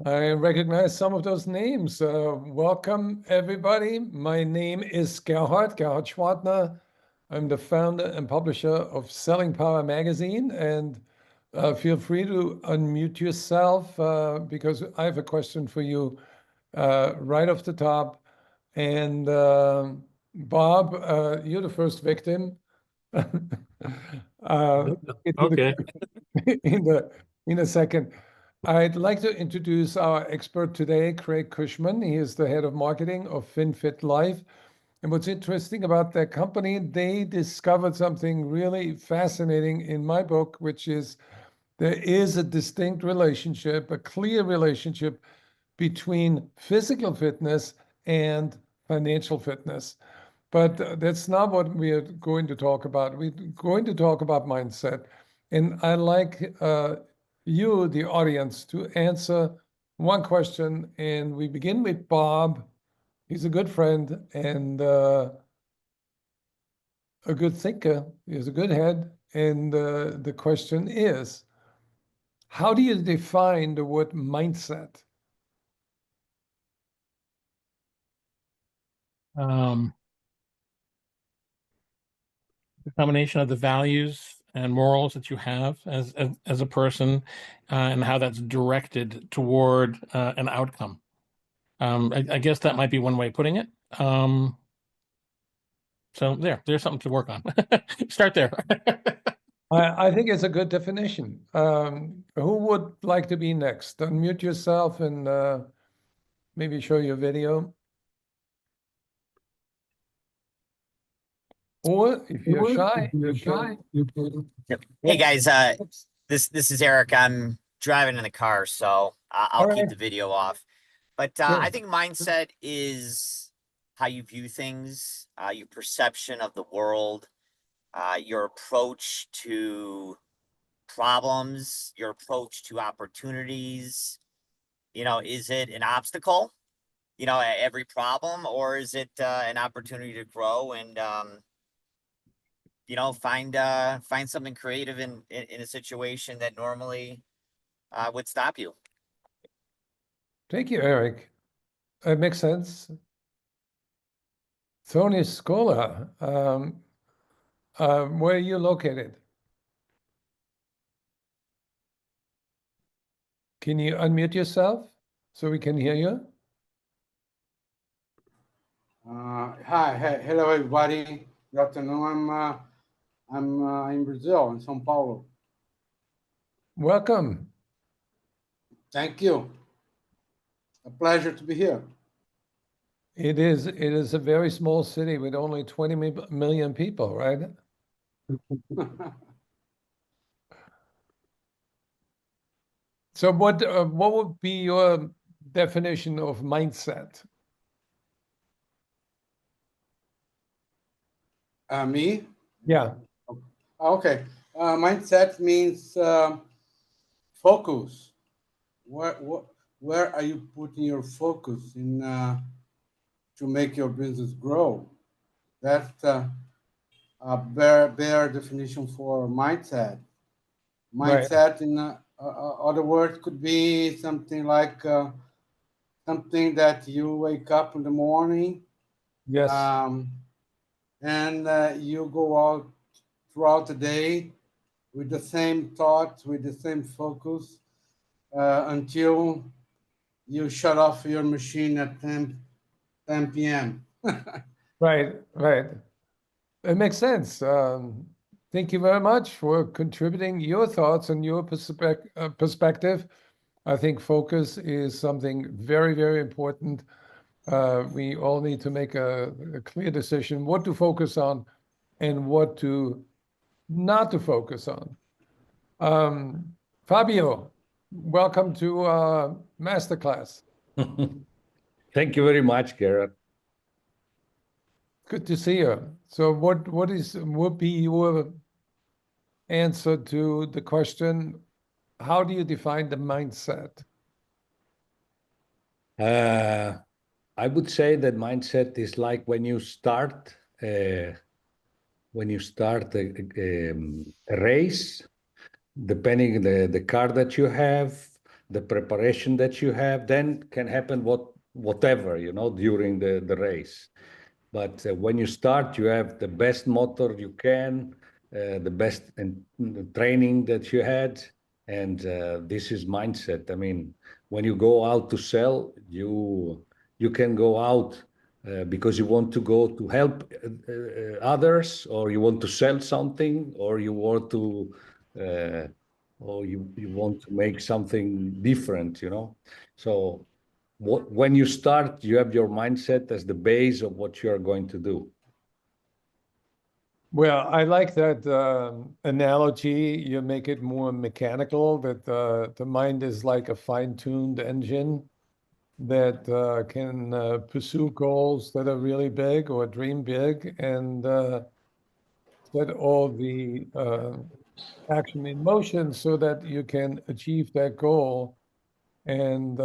I recognize some of those names. Welcome, everybody. My name is Gerhard Gschwandtner. I'm the founder and publisher of Selling Power magazine. And feel free to unmute yourself because I have a question for you right off the top. And Bob, you're the first victim. Okay. In a second. I'd like to introduce our expert today, Craig Cushman. He is the head of marketing of FinFit Life. And what's interesting about their company, they discovered something really fascinating in my book, which is there is a distinct relationship, a clear relationship between physical fitness and financial fitness. But that's not what we are going to talk about. We're going to talk about mindset. And I like you, the audience, to answer one question. And we begin with Bob. He's a good friend and a good thinker. He has a good head. And the question is, how do you define the word mindset? The combination of the values and morals that you have as a person, and how that's directed toward an outcome. I guess that might be one way of putting it. So there's something to work on. Start there. I think it's a good definition. Who would like to be next? Unmute yourself and maybe show your video. Or if you're shy, you can. Yep. Hey guys, this is Eric. I'm driving in the car, so I'll keep the video off. But I think mindset is how you view things, your perception of the world, your approach to problems, your approach to opportunities. You know, is it an obstacle, you know, at every problem, or is it an opportunity to grow and you know, find something creative in a situation that normally would stop you. Thank you, Eric. It makes sense. Tony Scola, where are you located? Can you unmute yourself so we can hear you? Hello everybody. Good afternoon. I'm in Brazil, in São Paulo. Welcome. Thank you. A pleasure to be here. It is a very small city with only 20 million people, right? So what would be your definition of mindset? Me? Yeah. Okay. Mindset means focus. Where are you putting your focus in to make your business grow? That's a bare definition for mindset. Mindset, in other words, could be something like something that you wake up in the morning. Yes. And you go out throughout the day with the same thoughts, with the same focus, until you shut off your machine at 10 p.m. Right. It makes sense. Thank you very much for contributing your thoughts and your perspective. I think focus is something very, very important. We all need to make a clear decision what to focus on and what to not to focus on. Fabio, welcome to Masterclass. Thank you very much, Gerhard. Good to see you. So what would be your answer to the question, how do you define the mindset? I would say that mindset is like when you start a race, depending the car that you have, the preparation that you have, then can happen whatever, you know, during the race. But when you start, you have the best motor you can, the best training that you had, and this is mindset. I mean, when you go out to sell, you can go out because you want to go to help others, or you want to sell something, or you want to or you want to make something different, you know. So when you start, you have your mindset as the base of what you are going to do. Well, I like that analogy. You make it more mechanical, that the mind is like a fine-tuned engine that can pursue goals that are really big or dream big, and set all the action in motion so that you can achieve that goal and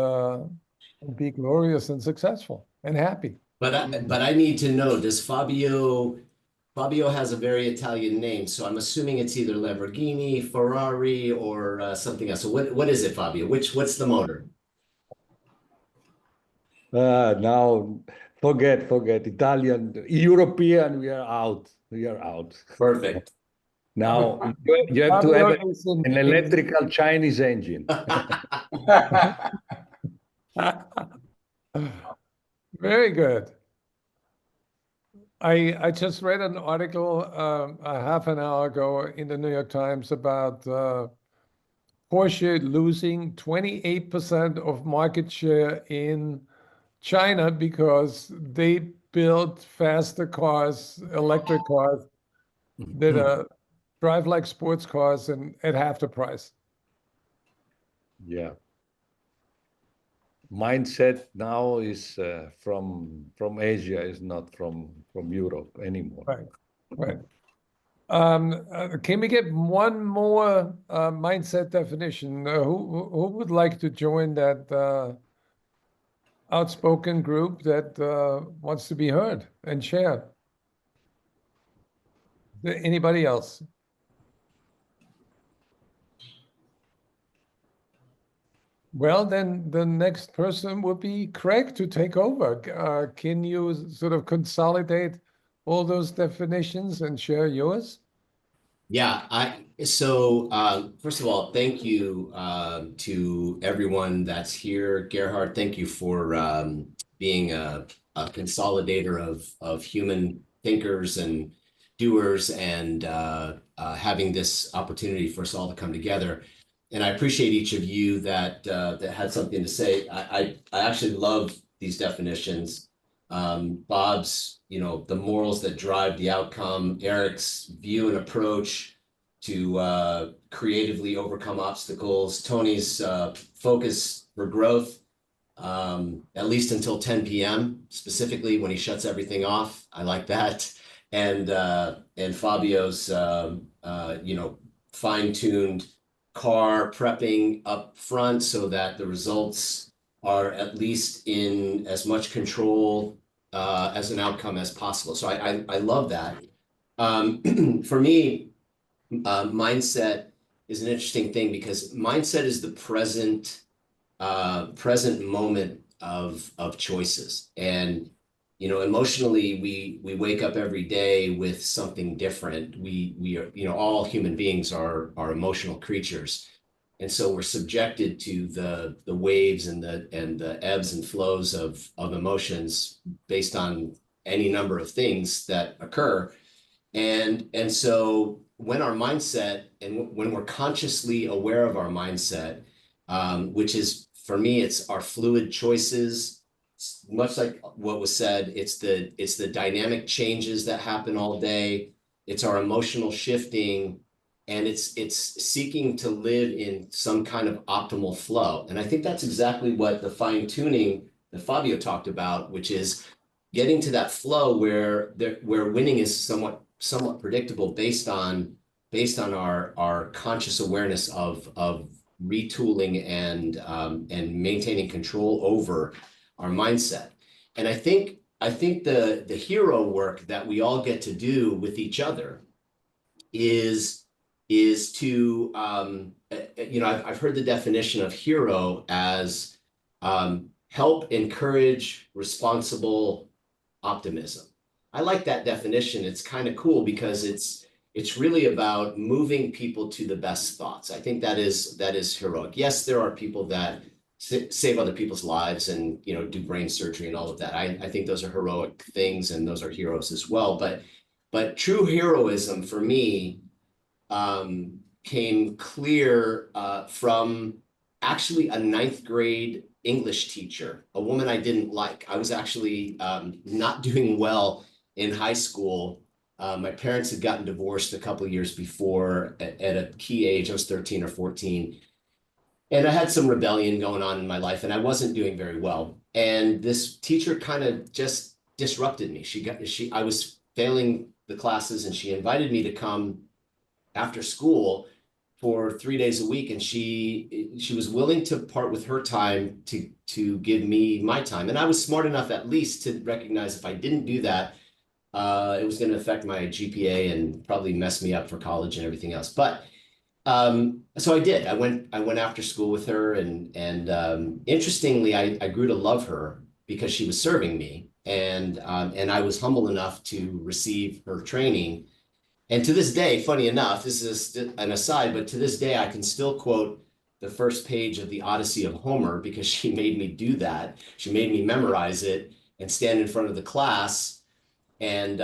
be glorious and successful and happy. But I need to know, does Fabio has a very Italian name, so I'm assuming it's either Lamborghini, Ferrari, or something else. So what is it, Fabio? What's the motor? Now forget Italian, European. We are out. We are out. Perfect. Now you have to have an electrical Chinese engine. Very good. I just read an article a half an hour ago in the New York Times about Porsche losing 28% of market share in China because they built faster cars, electric cars that drive like sports cars and at half the price. Yeah. Mindset now is from Asia, is not from Europe anymore. Right, right. Can we get one more mindset definition? Who would like to join that outspoken group that wants to be heard and share? Anybody else? Well, then the next person would be Craig to take over. Can you sort of consolidate all those definitions and share yours? Yeah, so first of all, thank you to everyone that's here. Gerhard, thank you for being a consolidator of human thinkers and doers, and having this opportunity for us all to come together. And I appreciate each of you that had something to say. I actually love these definitions. Bob's, the morals that drive the outcome, Eric's view and approach to creatively overcome obstacles, Tony's focus for growth, at least until 10 p.m., specifically when he shuts everything off. I like that. And Fabio's, fine-tuned car prepping up front so that the results are at least in as much control as an outcome as possible. So I love that. For me, mindset is an interesting thing, because mindset is the present moment of choices. And emotionally, we wake up every day with something different. We are, all human beings are emotional creatures. And so we're subjected to the waves and the ebbs and flows of emotions based on any number of things that occur. And so when our mindset, and when we're consciously aware of our mindset, which is, for me, it's our fluid choices, much like what was said, it's the dynamic changes that happen all day. It's our emotional shifting, and it's seeking to live in some kind of optimal flow. And I think that's exactly what the fine tuning that Fabio talked about, which is getting to that flow where winning is somewhat predictable based on our conscious awareness of retooling and maintaining control over our mindset. And I think the hero work that we all get to do with each other is is to, I've heard the definition of hero as help, encourage, responsible optimism. I like that definition. It's kind of cool because it's really about moving people to the best thoughts. I think that is heroic. Yes, there are people that save other people's lives and do brain surgery and all of that. I think those are heroic things, and those are heroes as well. But true heroism for me came clear from actually a 9th grade English teacher, a woman I didn't like. I was actually not doing well in high school. My parents had gotten divorced a couple of years before at a key age. I was 13 or 14. And I had some rebellion going on in my life, and I wasn't doing very well. And this teacher kind of just disrupted me. I was failing the classes, and she invited me to come after school for 3 days a week, and she was willing to part with her time to give me my time. And I was smart enough at least to recognize if I didn't do that, it was going to affect my GPA and probably mess me up for college and everything else. But so I did. I went after school with her, and interestingly, I grew to love her because she was serving me, and I was humble enough to receive her training. And to this day, funny enough, this is an aside, but to this day, I can still quote the first page of the Odyssey of Homer because she made me do that. She made me memorize it and stand in front of the class and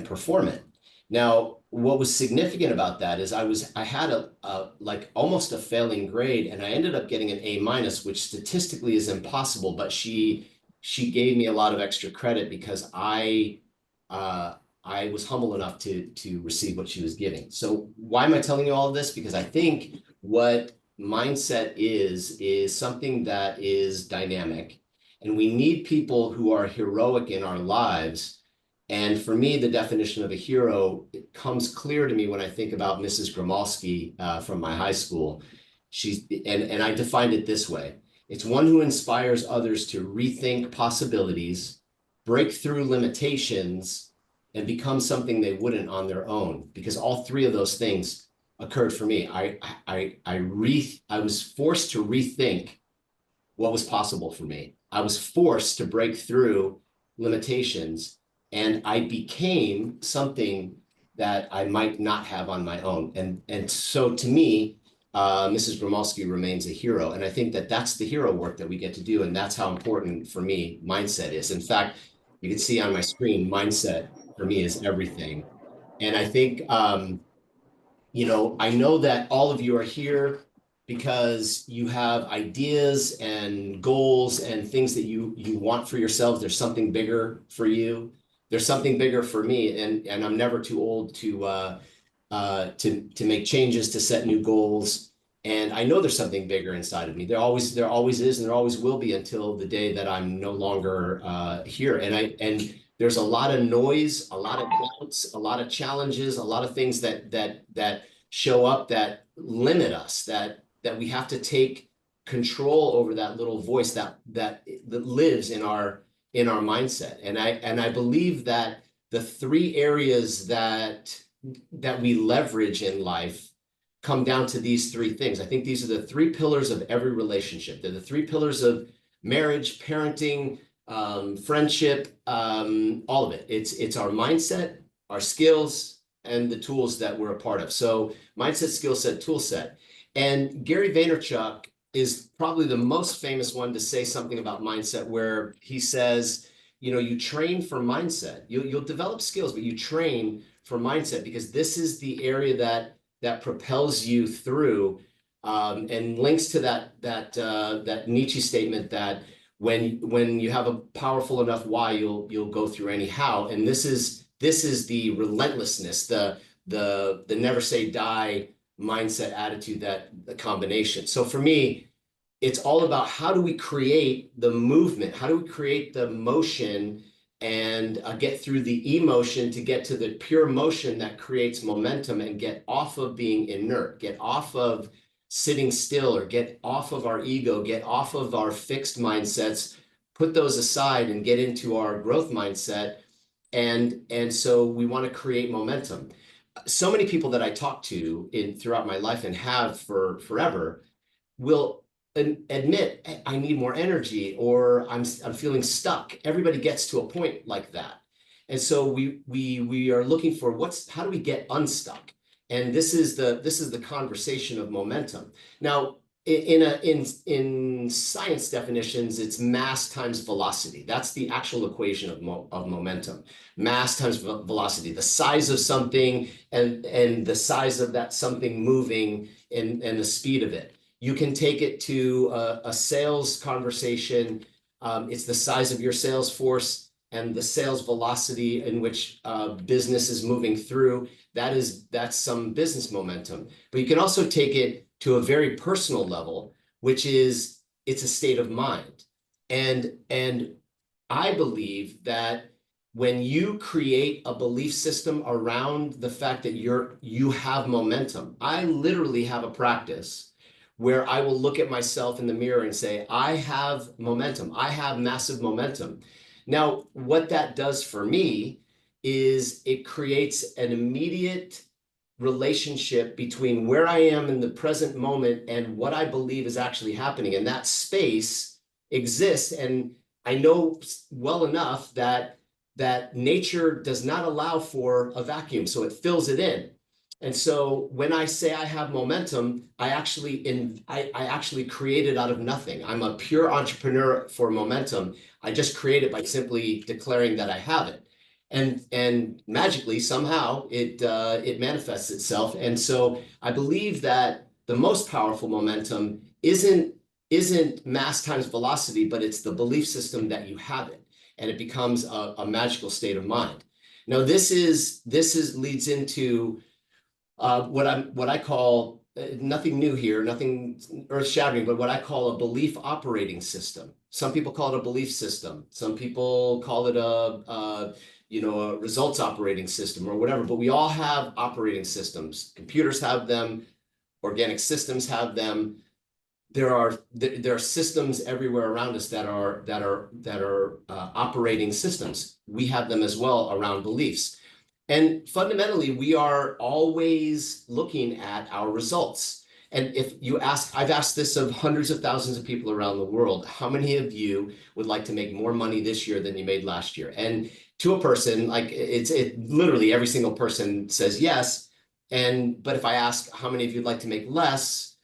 perform it. Now, what was significant about that is I had a like almost a failing grade, and I ended up getting an A-, which statistically is impossible, but she gave me a lot of extra credit because I was humble enough to receive what she was giving. So why am I telling you all of this? Because I think what mindset is something that is dynamic, and we need people who are heroic in our lives. And for me, the definition of a hero, it comes clear to me when I think about Mrs. Gromolski from my high school. And I defined it this way. It's one who inspires others to rethink possibilities, break through limitations, and become something they wouldn't on their own. Because all three of those things occurred for me. I was forced to rethink what was possible for me. I was forced to break through limitations, and I became something that I might not have on my own. And so to me, Mrs. Gromolski remains a hero. And I think that that's the hero work that we get to do. And that's how important for me mindset is. In fact, you can see on my screen, mindset for me is everything. And I think, I know that all of you are here because you have ideas and goals and things that you want for yourselves. There's something bigger for you. There's something bigger for me, and I'm never too old to make changes, to set new goals. And I know there's something bigger inside of me. There always is, and there always will be until the day that I'm no longer here. And there's a lot of noise, a lot of doubts, a lot of challenges, a lot of things that show up that limit us, that we have to take control over that little voice that lives in our mindset. And I believe that the three areas that we leverage in life come down to these three things. I think these are the three pillars of every relationship. They're the three pillars of marriage, parenting, friendship, all of it. It's our mindset, our skills, and the tools that we're a part of. So mindset, skill set, tool set. And Gary Vaynerchuk is probably the most famous one to say something about mindset, where he says, you train for mindset. You'll develop skills, but you train for mindset, because this is the area that propels you through, and links to that Nietzsche statement that when you have a powerful enough why, you'll go through any how. And this is the relentlessness, the never say die mindset attitude, the combination. So for me, it's all about how do we create the movement? How do we create the motion and get through the emotion to get to the pure motion that creates momentum, and get off of being inert, get off of sitting still, or get off of our ego, get off of our fixed mindsets, put those aside and get into our growth mindset. And so we want to create momentum. so many people that I talk to throughout my life and have for forever will admit, I need more energy, or I'm feeling stuck. Everybody gets to a point like that. And so we are looking for how do we get unstuck? And this is the conversation of momentum. Now, in science definitions, it's mass times velocity. That's the actual equation of momentum. Mass times velocity, the size of something and the size of that something moving and the speed of it. You can take it to a sales conversation. It's the size of your sales force and the sales velocity in which business is moving through. That's some business momentum. But you can also take it to a very personal level, which is it's a state of mind. And I believe that when you create a belief system around the fact that you have momentum, I literally have a practice where I will look at myself in the mirror and say, I have momentum. I have massive momentum. Now, what that does for me is it creates an immediate relationship between where I am in the present moment and what I believe is actually happening. And that space exists. And I know well enough that nature does not allow for a vacuum, so it fills it in. And so when I say I have momentum, I actually create it out of nothing. I'm a pure entrepreneur for momentum. I just create it by simply declaring that I have it. And magically, somehow, it manifests itself. And so I believe that the most powerful momentum isn't mass times velocity, but it's the belief system that you have it. And it becomes a magical state of mind. Now, this leads into what I call nothing new here, nothing earth-shattering, but what I call a belief operating system. Some people call it a belief system. Some people call it a results operating system or whatever. But we all have operating systems. Computers have them. Organic systems have them. There are systems everywhere around us that are operating systems. We have them as well around beliefs. And fundamentally, we are always looking at our results. And if you ask, I've asked this of hundreds of thousands of people around the world, how many of you would like to make more money this year than you made last year? And to a person, like literally every single person says yes. But if I ask how many of you would like to make less,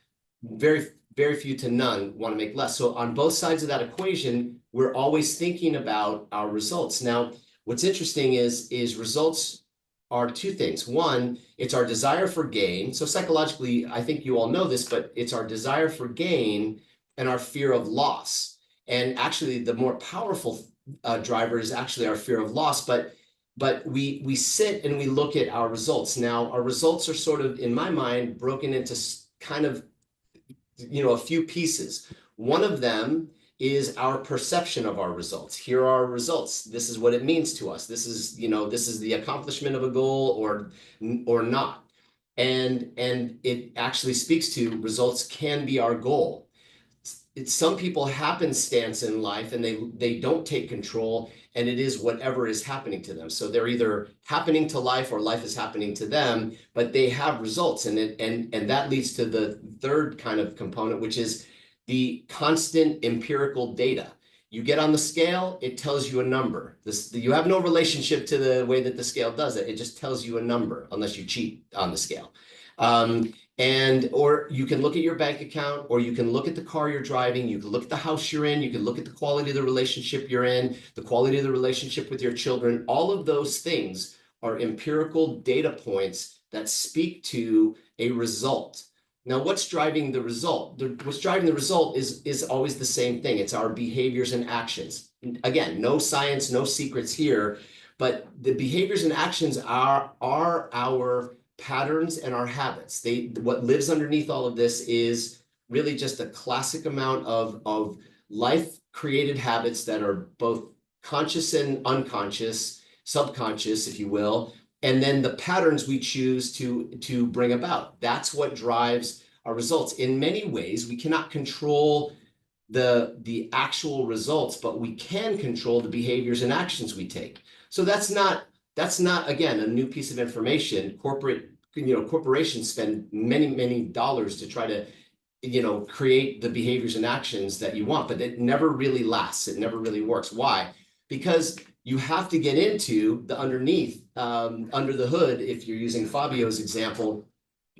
very, very few to none want to make less. So on both sides of that equation, we're always thinking about our results. Now, what's interesting is results are two things. One, it's our desire for gain. So psychologically, I think you all know this, but it's our desire for gain and our fear of loss. And actually, the more powerful driver is actually our fear of loss. But we sit and we look at our results. Now, our results are sort of, in my mind, broken into kind of, a few pieces. One of them is our perception of our results. Here are our results. This is what it means to us. This is the accomplishment of a goal or not. And it actually speaks to results can be our goal. Some people happenstance in life and they don't take control, and it is whatever is happening to them. So they're either happening to life or life is happening to them, but they have results. And that leads to the third kind of component, which is the constant empirical data. You get on the scale, it tells you a number. You have no relationship to the way that the scale does it. It just tells you a number, unless you cheat on the scale. Or you can look at your bank account, or you can look at the car you're driving, you can look at the house you're in, you can look at the quality of the relationship you're in, the quality of the relationship with your children. All of those things are empirical data points that speak to a result. Now, what's driving the result? What's driving the result is always the same thing. It's our behaviors and actions. Again, no science, no secrets here, but the behaviors and actions are our patterns and our habits. What lives underneath all of this is really just a classic amount of life-created habits that are both conscious and unconscious, subconscious, if you will, and then the patterns we choose to bring about. That's what drives our results. In many ways, we cannot control the actual results, but we can control the behaviors and actions we take. So that's not That's not, again, a new piece of information. Corporations spend many, many dollars to try to, create the behaviors and actions that you want, but it never really lasts. It never really works. Why? Because you have to get into the underneath, under the hood. If you're using Fabio's example,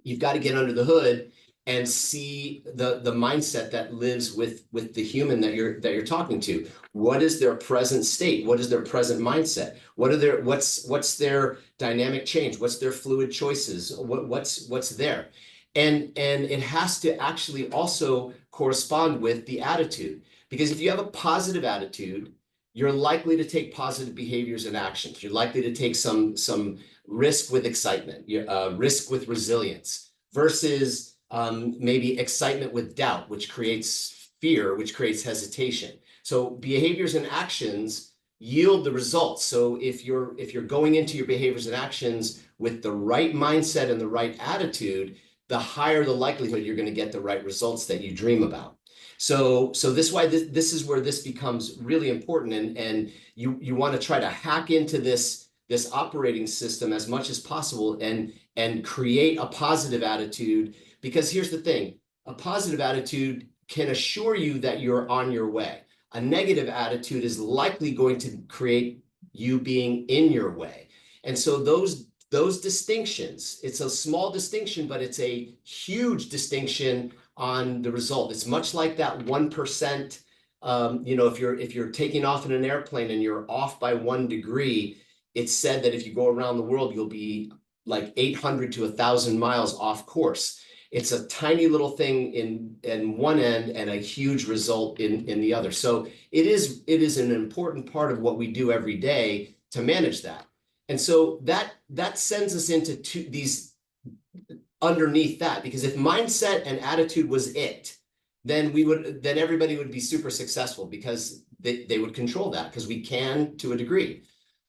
you've got to get under the hood and see the mindset that lives with the human that you're talking to. What is their present state? What is their present mindset? What's their dynamic change? What's their fluid choices? What's there? And it has to actually also correspond with the attitude, because if you have a positive attitude, you're likely to take positive behaviors and actions. You're likely to take some risk with excitement, risk with resilience, versus maybe excitement with doubt, which creates fear, which creates hesitation. So behaviors and actions yield the results. So if you're going into your behaviors and actions with the right mindset and the right attitude, the higher the likelihood you're going to get the right results that you dream about. So this is where this becomes really important, and you want to try to hack into this operating system as much as possible and create a positive attitude. Because here's the thing, a positive attitude can assure you that you're on your way. A negative attitude is likely going to create you being in your way. And so those distinctions, it's a small distinction, but it's a huge distinction on the result. It's much like that 1%, if you're taking off in an airplane and you're off by 1 degree, it's said that if you go around the world, you'll be like 800 to 1,000 miles off course. It's a tiny little thing in one end and a huge result in the other. So it is an important part of what we do every day to manage that. And so that sends us into these underneath that, because if mindset and attitude was it, then everybody would be super successful, because they would control that, because we can to a degree.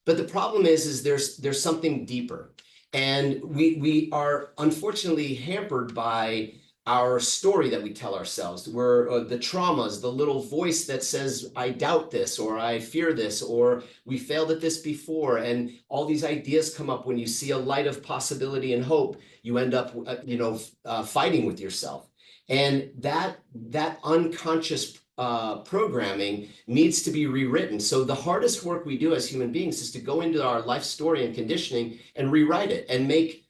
But the problem is there's something deeper. And we are unfortunately hampered by our story that we tell ourselves, where the traumas, the little voice that says, I doubt this, or I fear this, or we failed at this before. And all these ideas come up. When you see a light of possibility and hope, you end up, fighting with yourself. And that unconscious programming needs to be rewritten. So the hardest work we do as human beings is to go into our life story and conditioning and rewrite it, and make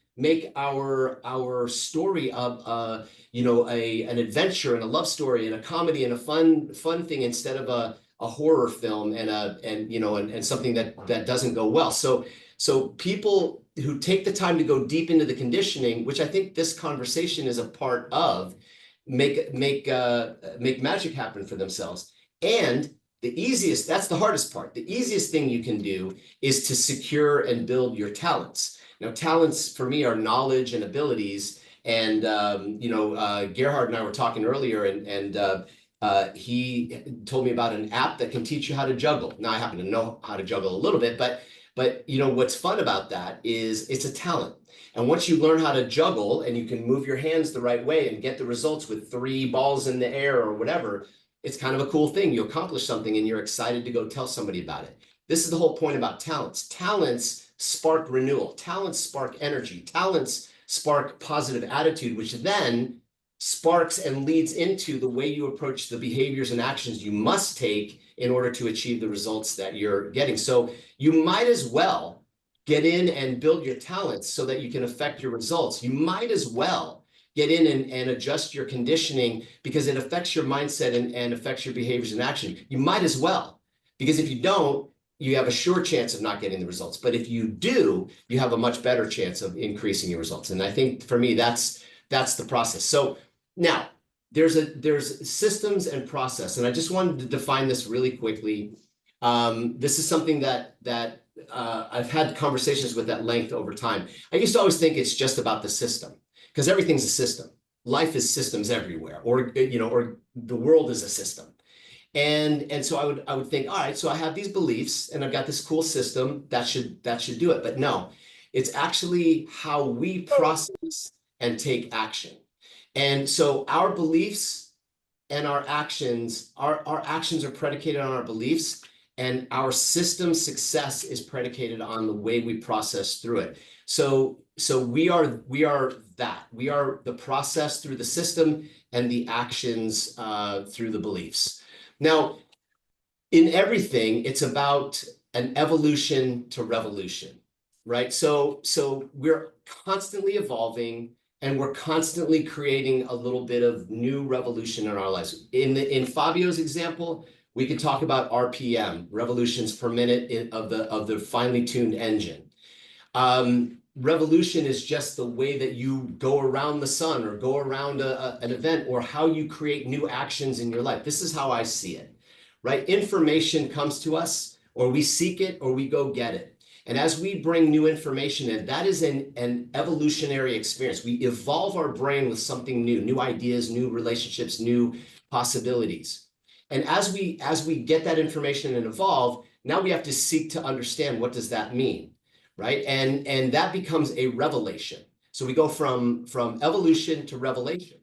our story of an adventure and a love story and a comedy and a fun thing, instead of a horror film and something that doesn't go well. So people who take the time to go deep into the conditioning, which I think this conversation is a part of, make magic happen for themselves. And that's the hardest part. The easiest thing you can do is to secure and build your talents. Now, talents for me are knowledge and abilities. And Gerhard and I were talking earlier, and he told me about an app that can teach you how to juggle. Now, I happen to know how to juggle a little bit, but what's fun about that is it's a talent. And once you learn how to juggle and you can move your hands the right way and get the results with 3 balls in the air or whatever, it's kind of a cool thing. You accomplish something and you're excited to go tell somebody about it. This is the whole point about talents. Talents spark renewal. Talents spark energy. Talents spark positive attitude, which then sparks and leads into the way you approach the behaviors and actions you must take in order to achieve the results that you're getting. So you might as well get in and build your talents so that you can affect your results. You might as well get in and adjust your conditioning, because it affects your mindset and affects your behaviors and action. You might as well, because if you don't, you have a sure chance of not getting the results. But if you do, you have a much better chance of increasing your results. And I think for me, that's the process. So now there's systems and process. And I just wanted to define this really quickly. This is something that I've had conversations with at length over time. I used to always think it's just about the system, because everything's a system. Life is systems everywhere, or the world is a system. And so I would think, all right, so I have these beliefs and I've got this cool system that should do it. But no, it's actually how we process and take action. And so our beliefs and our actions are predicated on our beliefs. and our system success is predicated on the way we process through it. So we are that. We are the process through the system and the actions through the beliefs. Now, in everything, it's about an evolution to revolution, right? So we're constantly evolving, and we're constantly creating a little bit of new revolution in our lives. In Fabio's example, we could talk about RPM, revolutions per minute of the finely tuned engine. Revolution is just the way that you go around the sun or go around an event, or how you create new actions in your life. This is how I see it, right? Information comes to us, or we seek it, or we go get it. And as we bring new information in, that is an evolutionary experience. We evolve our brain with something new ideas, new relationships, new possibilities. And as we get that information and evolve, now we have to seek to understand, what does that mean, right? And that becomes a revelation. So we go from evolution to revelation.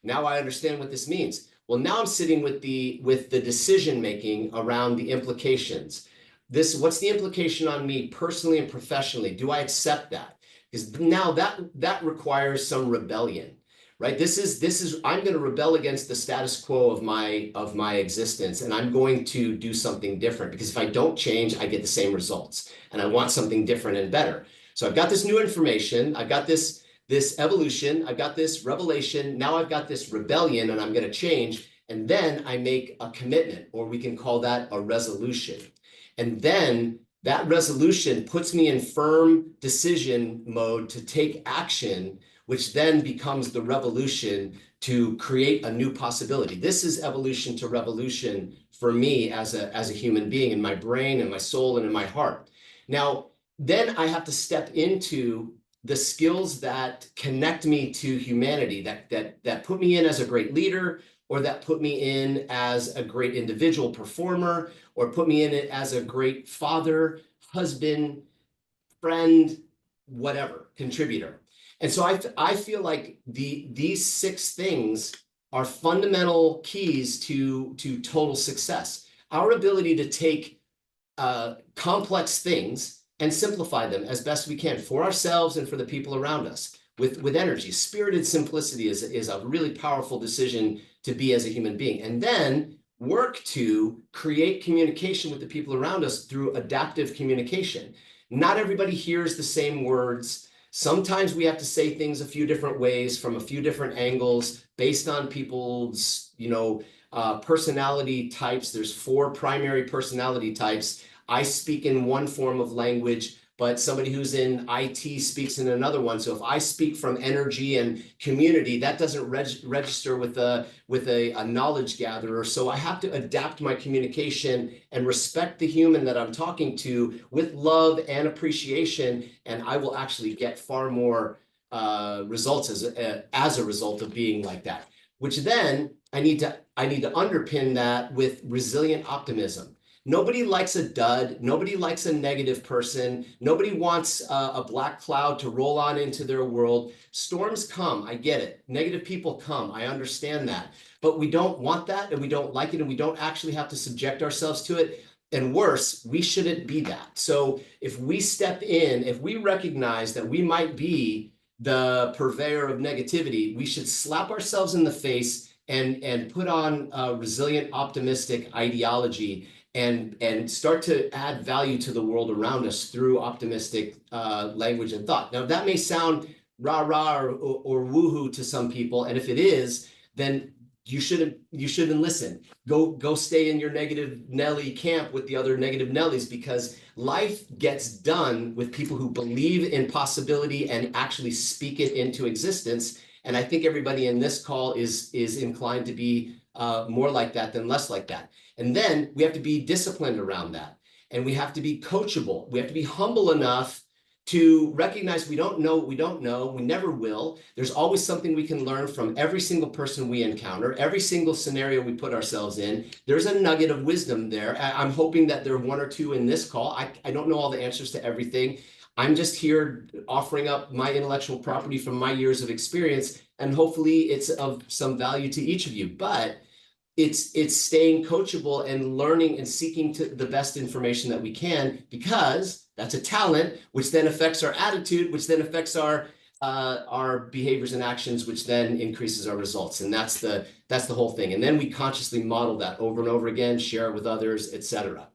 Now I understand what this means. Well, now I'm sitting with the decision making around the implications. What's the implication on me personally and professionally? Do I accept that? Because now that requires some rebellion, right? This is I'm going to rebel against the status quo of my existence, and I'm going to do something different, because if I don't change, I get the same results, and I want something different and better. So I've got this new information, I've got this evolution, I've got this revelation, now I've got this rebellion, and I'm going to change, and then I make a commitment, or we can call that a resolution. And then that resolution puts me in firm decision mode to take action, which then becomes the revolution to create a new possibility. This is evolution to revolution for me as a human being, in my brain and my soul and in my heart. Now, then I have to step into the skills that connect me to humanity, that put me in as a great leader, or that put me in as a great individual performer, or put me in it as a great father, husband, friend, whatever, contributor. And so I feel like these 6 things are fundamental keys to total success. Our ability to take complex things and simplify them as best we can for ourselves and for the people around us with energy. Spirited simplicity is a really powerful decision to be as a human being. And then work to create communication with the people around us through adaptive communication. Not everybody hears the same words. Sometimes we have to say things a few different ways from a few different angles based on people's, personality types. There's 4 primary personality types. I speak in one form of language, but somebody who's in IT speaks in another one. So if I speak from energy and community, that doesn't register with a knowledge gatherer. So I have to adapt my communication and respect the human that I'm talking to with love and appreciation, and I will actually get far more results as a result of being like that. Which then I need to underpin that with resilient optimism. Nobody likes a dud. Nobody likes a negative person. Nobody wants a black cloud to roll on into their world. Storms come. I get it. Negative people come. I understand that. But we don't want that, and we don't like it, and we don't actually have to subject ourselves to it. And worse, we shouldn't be that. So if we step in, if we recognize that we might be the purveyor of negativity, we should slap ourselves in the face and put on a resilient, optimistic ideology and start to add value to the world around us through optimistic language and thought. Now, that may sound rah-rah or woohoo to some people, and if it is, then you shouldn't listen. Go stay in your negative Nelly camp with the other negative Nellies, because life gets done with people who believe in possibility and actually speak it into existence. And I think everybody in this call is inclined to be more like that than less like that. And then we have to be disciplined around that. And we have to be coachable. We have to be humble enough to recognize we don't know what we don't know. We never will. There's always something we can learn from every single person we encounter, every single scenario we put ourselves in. There's a nugget of wisdom there. I'm hoping that there are 1 or 2 in this call. I don't know all the answers to everything. I'm just here offering up my intellectual property from my years of experience, and hopefully it's of some value to each of you. But it's staying coachable and learning and seeking the best information that we can, because that's a talent, which then affects our attitude, which then affects our behaviors and actions, which then increases our results. And that's the whole thing. And then we consciously model that over and over again, share it with others, etc.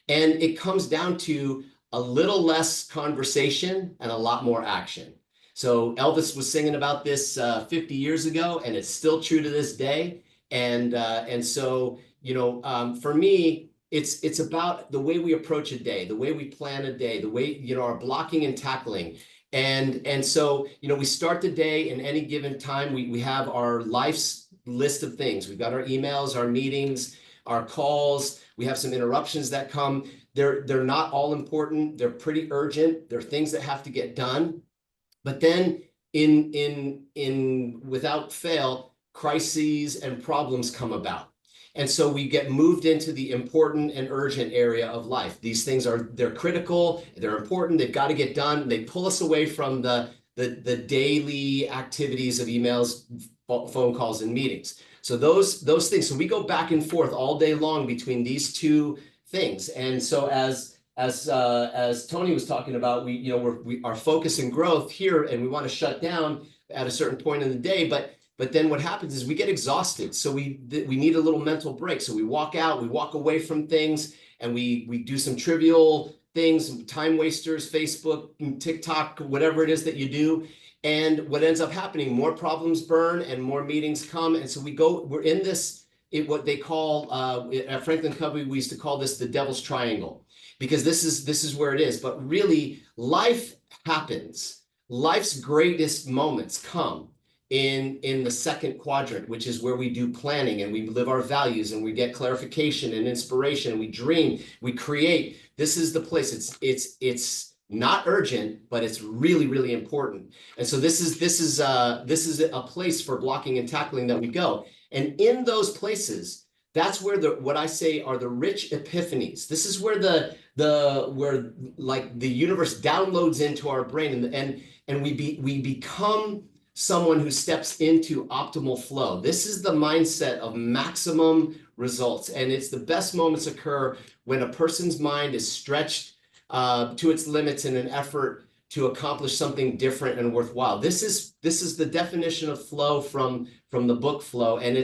And it comes down to a little less conversation and a lot more action. So Elvis was singing about this 50 years ago, and it's still true to this day. And so, you know, for me, it's about the way we approach a day, the way we plan a day, the way, you know, our blocking and tackling. And so, you know, we start the day in any given time. We have our life's list of things. We've got our emails, our meetings, our calls. We have some interruptions that come. They're not all important. They're pretty urgent. They're things that have to get done. But then in without fail, crises and problems come about. And so we get moved into the important and urgent area of life. These things they're critical, they're important, they've got to get done. They pull us away from the daily activities of emails, phone calls, and meetings. So those things. So we go back and forth all day long between these two things. And so as Tony was talking about, we are focus and growth here, and we want to shut down at a certain point in the day, but then what happens is we get exhausted. So we need a little mental break. So we walk out, we walk away from things, and we do some trivial things, time wasters, Facebook, TikTok, whatever it is that you do. And what ends up happening, more problems burn and more meetings come. And so we're in this, what they call, at Franklin Covey, we used to call this the devil's triangle, because this is where it is. But really, life happens. Life's greatest moments come in the second quadrant, which is where we do planning and we live our values and we get clarification and inspiration, and we dream, we create. This is the place. It's not urgent, but it's really, really important. And so this is a place for blocking and tackling that we go. And in those places, that's where what I say are the rich epiphanies. This is where where like the universe downloads into our brain, and we become someone who steps into optimal flow. This is the mindset of maximum results. And it's the best moments occur when a person's mind is stretched to its limits in an effort to accomplish something different and worthwhile. This is the definition of flow from the book Flow. And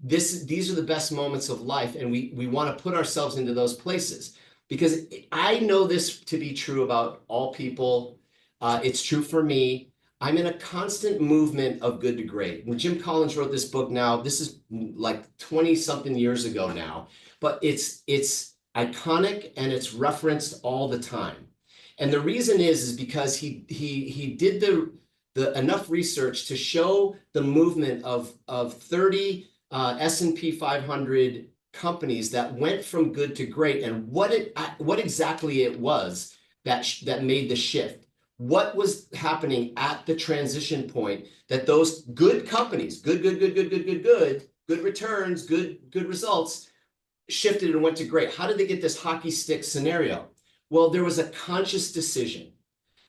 these are the best moments of life. And we want to put ourselves into those places, because I know this to be true about all people. It's true for me. I'm in a constant movement of good to great. When Jim Collins wrote this book, now this is like 20 something years ago now, but it's iconic and it's referenced all the time. And the reason is because he did the enough research to show the movement of 30 S&P 500 companies that went from good to great, and what exactly it was that made the shift. What was happening at the transition point that those good companies, good returns, good results, shifted and went to great? How did they get this hockey stick scenario? Well, there was a conscious decision.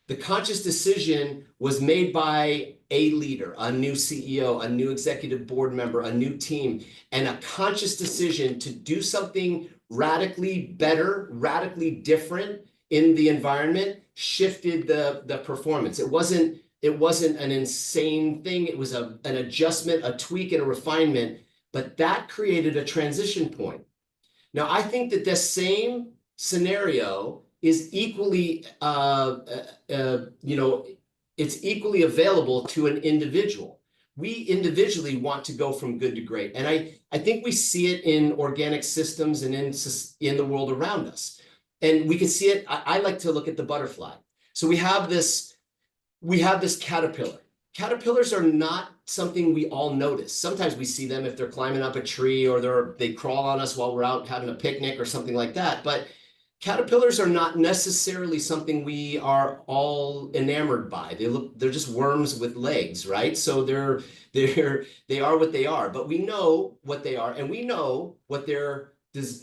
The conscious decision was made by a leader, a new CEO, a new executive board member, a new team, and a conscious decision to do something radically better, radically different in the environment shifted the performance. It wasn't an insane thing. It was an adjustment, a tweak, and a refinement, but that created a transition point. Now, I think that this same scenario is equally, it's equally available to an individual. We individually want to go from good to great. And I think we see it in organic systems and in the world around us. And we can see it. I like to look at the butterfly. So we have this caterpillar. Caterpillars are not something we all notice. Sometimes we see them if they're climbing up a tree, or they crawl on us while we're out having a picnic or something like that. But caterpillars are not necessarily something we are all enamored by. They're just worms with legs, right? So they are what they are. But we know what they are, and we know what they're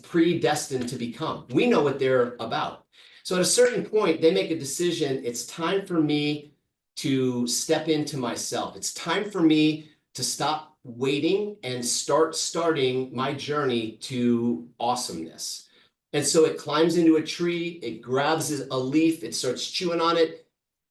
predestined to become. We know what they're about. So at a certain point, they make a decision. It's time for me to step into myself. It's time for me to stop waiting and starting my journey to awesomeness. And so it climbs into a tree, it grabs a leaf, it starts chewing on it,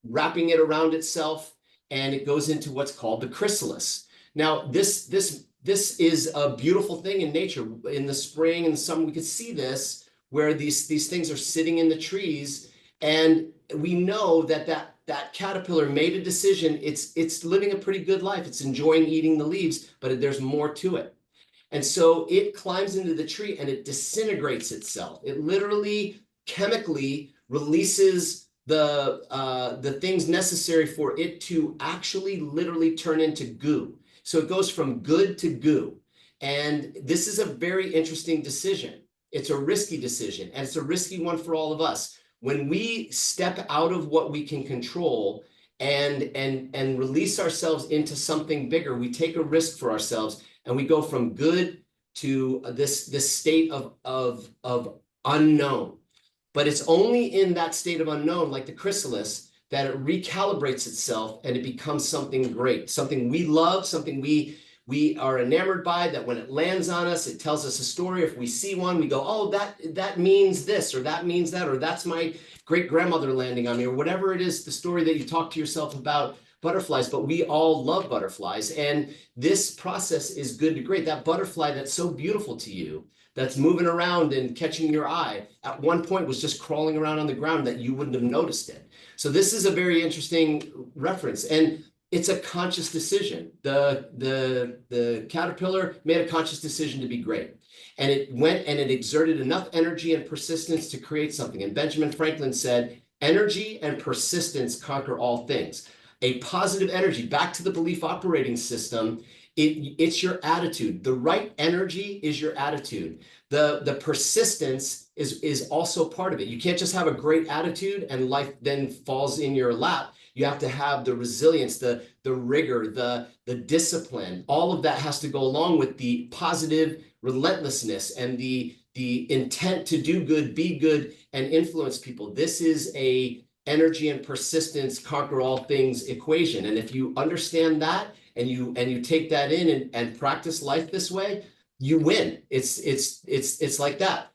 wrapping it around itself, and it goes into what's called the chrysalis. Now, this is a beautiful thing in nature. In the spring and the summer, we could see this, where these things are sitting in the trees, and we know that caterpillar made a decision. It's living a pretty good life. It's enjoying eating the leaves, but there's more to it. And so it climbs into the tree and it disintegrates itself. It literally chemically releases the things necessary for it to actually literally turn into goo. So it goes from good to goo. And this is a very interesting decision. It's a risky decision, and it's a risky one for all of us. When we step out of what we can control and release ourselves into something bigger, we take a risk for ourselves, and we go from good to this state of unknown. But it's only in that state of unknown, like the chrysalis, that it recalibrates itself and it becomes something great, something we love, something we are enamored by, that when it lands on us, it tells us a story. If we see one, we go, oh, that means this, or that means that, or that's my great grandmother landing on me, or whatever it is, the story that you talk to yourself about butterflies. But we all love butterflies. And this process is good to great. That butterfly that's so beautiful to you, that's moving around and catching your eye, at one point was just crawling around on the ground that you wouldn't have noticed it. So this is a very interesting reference, and it's a conscious decision. The caterpillar made a conscious decision to be great, and it went and it exerted enough energy and persistence to create something. And Benjamin Franklin said, energy and persistence conquer all things. A positive energy, back to the belief operating system, it's your attitude. The right energy is your attitude. The persistence is also part of it. You can't just have a great attitude and life then falls in your lap. You have to have the resilience, the rigor, the discipline. All of that has to go along with the positive relentlessness and the intent to do good, be good, and influence people. This is a energy and persistence conquer all things equation. And if you understand that and you take that in and practice life this way, you win. It's like that.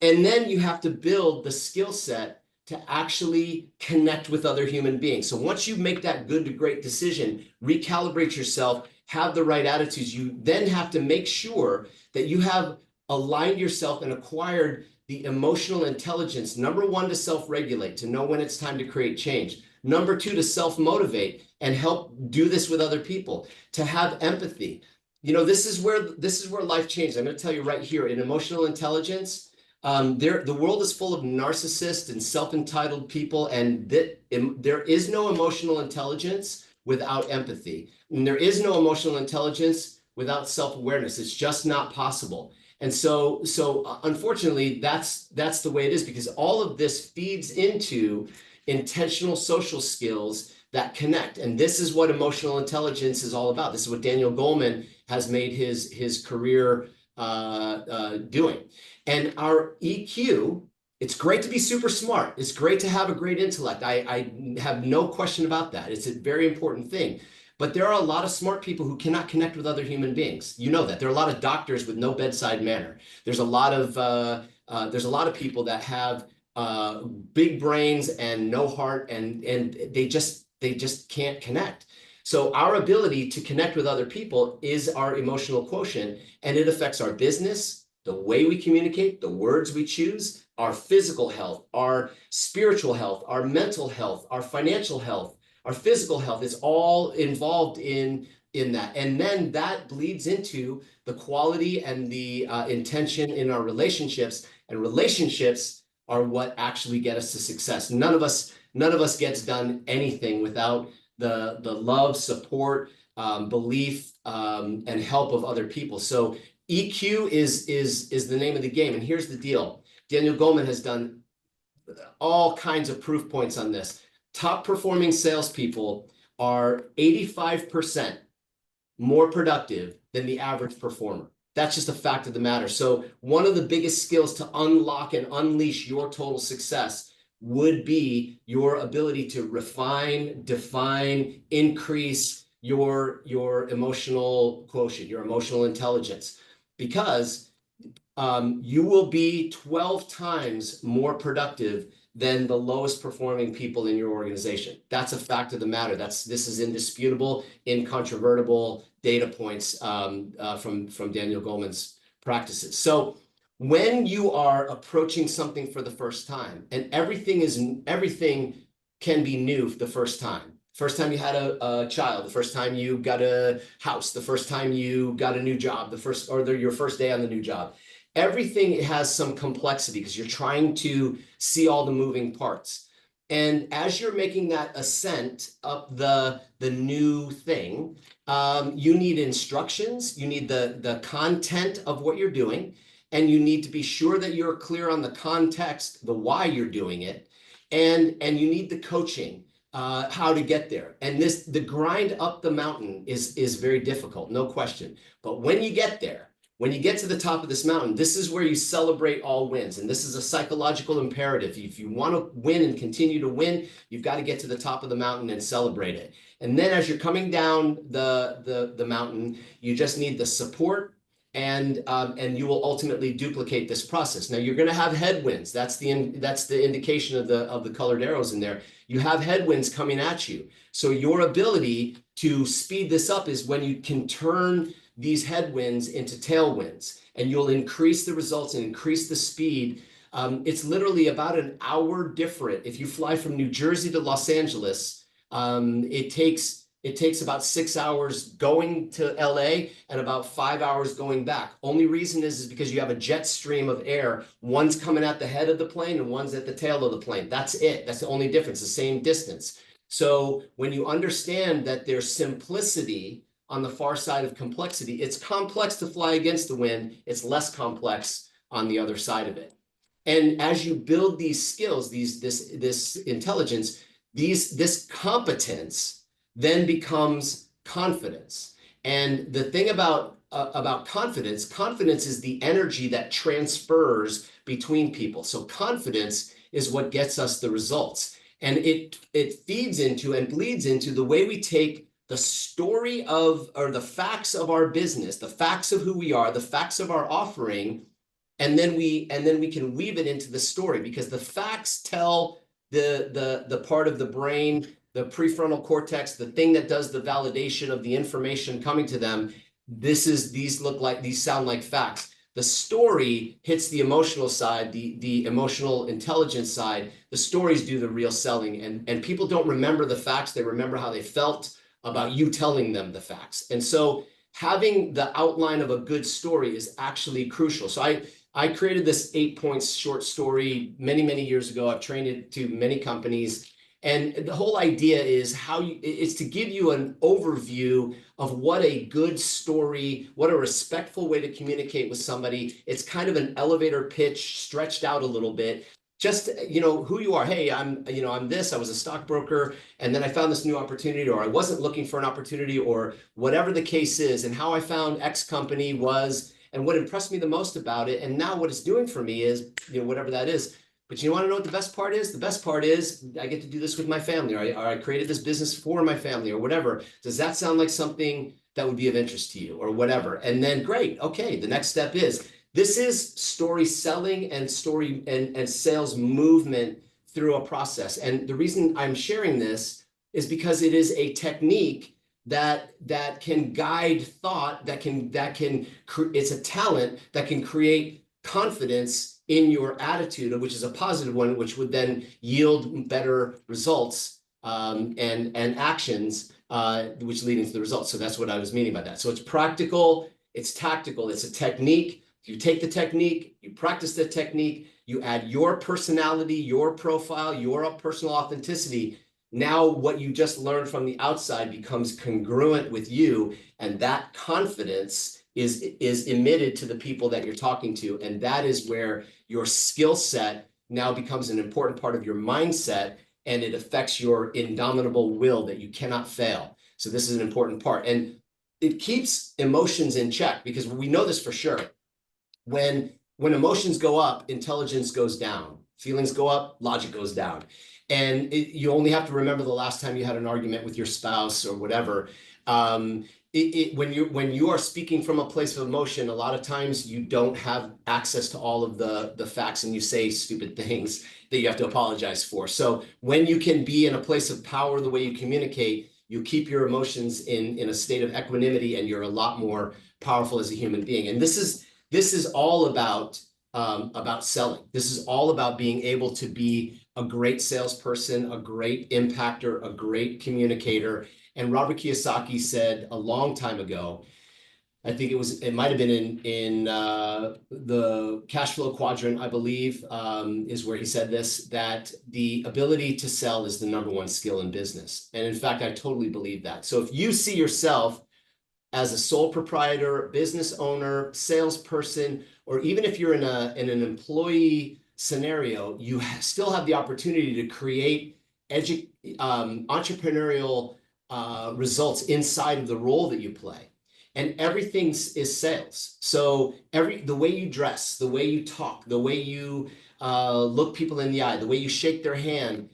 And then you have to build the skill set to actually connect with other human beings. So once you make that good to great decision, recalibrate yourself, have the right attitudes, you then have to make sure that you have aligned yourself and acquired the emotional intelligence, number one, to self-regulate, to know when it's time to create change. Number two, to self-motivate and help do this with other people, to have empathy. You know, this is where life changes. I'm going to tell you right here, in emotional intelligence, the world is full of narcissists and self-entitled people, and there is no emotional intelligence without empathy. And there is no emotional intelligence without self-awareness. It's just not possible. And so unfortunately, that's the way it is, because all of this feeds into intentional social skills that connect. And this is what emotional intelligence is all about. This is what Daniel Goleman has made his career doing. And our EQ, it's great to be super smart. It's great to have a great intellect. I have no question about that. It's a very important thing. But there are a lot of smart people who cannot connect with other human beings. You know that. There are a lot of doctors with no bedside manner. There's a lot of people that have big brains and no heart, and they just can't connect. So our ability to connect with other people is our emotional quotient, and it affects our business, the way we communicate, the words we choose, our physical health, our spiritual health, our mental health, our financial health. Our physical health is all involved in that. And then that bleeds into the quality and the intention in our relationships. And relationships are what actually get us to success. None of us gets done anything without the love, support, belief, and help of other people. So EQ is the name of the game. And here's the deal. Daniel Goleman has done all kinds of proof points on this. Top performing salespeople are 85% more productive than the average performer. That's just a fact of the matter. So one of the biggest skills to unlock and unleash your total success would be your ability to refine, define, increase, your emotional quotient, your emotional intelligence, because you will be 12 times more productive than the lowest performing people in your organization. That's a fact of the matter. This is indisputable, incontrovertible data points from Daniel Goleman's practices. So when you are approaching something for the first time, and everything can be new the first time. First time you had a child, the first time you got a house, the first time you got a new job, your first day on the new job. Everything has some complexity because you're trying to see all the moving parts. And as you're making that ascent up the new thing, you need instructions, you need the content of what you're doing, and you need to be sure that you're clear on the context, the why you're doing it, and you need the coaching, how to get there. And the grind up the mountain is very difficult, no question. But when you get there, when you get to the top of this mountain, this is where you celebrate all wins. And this is a psychological imperative. If you want to win and continue to win, you've got to get to the top of the mountain and celebrate it. And then as you're coming down the mountain, you just need the support, and you will ultimately duplicate this process. Now you're going to have headwinds. That's the indication of the colored arrows in there. You have headwinds coming at you. So your ability to speed this up is when you can turn these headwinds into tailwinds, and you'll increase the results and increase the speed. It's literally about an hour different. If you fly from New Jersey to Los Angeles, it takes about 6 hours going to LA and about 5 hours going back. Only reason is because you have a jet stream of air. One's coming at the head of the plane and one's at the tail of the plane. That's it. That's the only difference, the same distance. So when you understand that there's simplicity on the far side of complexity, it's complex to fly against the wind. It's less complex on the other side of it. And as you build these skills, this intelligence, this competence then becomes confidence. And the thing about confidence is the energy that transfers between people. So confidence is what gets us the results. And it feeds into and bleeds into the way we take the story or the facts of our business, the facts of who we are, the facts of our offering, and then we can weave it into the story, because the facts tell the part of the brain, the prefrontal cortex, the thing that does the validation of the information coming to them. These sound like facts. The story hits the emotional side, the emotional intelligence side. The stories do the real selling, and people don't remember the facts. They remember how they felt about you telling them the facts. And so having the outline of a good story is actually crucial. So I created this 8-point short story many years ago. I've trained it to many companies. And the whole idea is it's to give you an overview of what a good story, what a respectful way to communicate with somebody. It's kind of an elevator pitch stretched out a little bit. Just, who you are. Hey, I'm this, I was a stockbroker, and then I found this new opportunity, or I wasn't looking for an opportunity, or whatever the case is, and how I found X company was, and what impressed me the most about it. And now what it's doing for me is, whatever that is. But you want to know what the best part is? The best part is I get to do this with my family, or I created this business for my family, or whatever. Does that sound like something that would be of interest to you, or whatever? And then great. Okay. The next step is, this is story selling and story and sales movement through a process. And the reason I'm sharing this is because it is a technique that can guide thought, it's a talent that can create confidence in your attitude, which is a positive one, which would then yield better results and actions, which lead into the results. So that's what I was meaning by that. So it's practical, it's tactical, it's a technique. You take the technique, you practice the technique, you add your personality, your profile, your personal authenticity. Now what you just learned from the outside becomes congruent with you, and that confidence is emitted to the people that you're talking to. And that is where your skill set now becomes an important part of your mindset, and it affects your indomitable will that you cannot fail. So this is an important part. And it keeps emotions in check, because we know this for sure. When emotions go up, intelligence goes down. Feelings go up, logic goes down. And you only have to remember the last time you had an argument with your spouse or whatever. When you are speaking from a place of emotion, a lot of times you don't have access to all of the facts, and you say stupid things that you have to apologize for. So when you can be in a place of power, the way you communicate, you keep your emotions in a state of equanimity, and you're a lot more powerful as a human being. And this is all about selling. This is all about being able to be a great salesperson, a great impactor, a great communicator. And Robert Kiyosaki said a long time ago, I think it might have been in the cash flow quadrant, I believe, is where he said this, that the ability to sell is the #1 skill in business. And in fact, I totally believe that. So if you see yourself as a sole proprietor, business owner, salesperson, or even if you're in an employee scenario, you still have the opportunity to create entrepreneurial results inside of the role that you play. And everything is sales. So the way you dress, the way you talk, the way you look people in the eye, the way you shake their hand,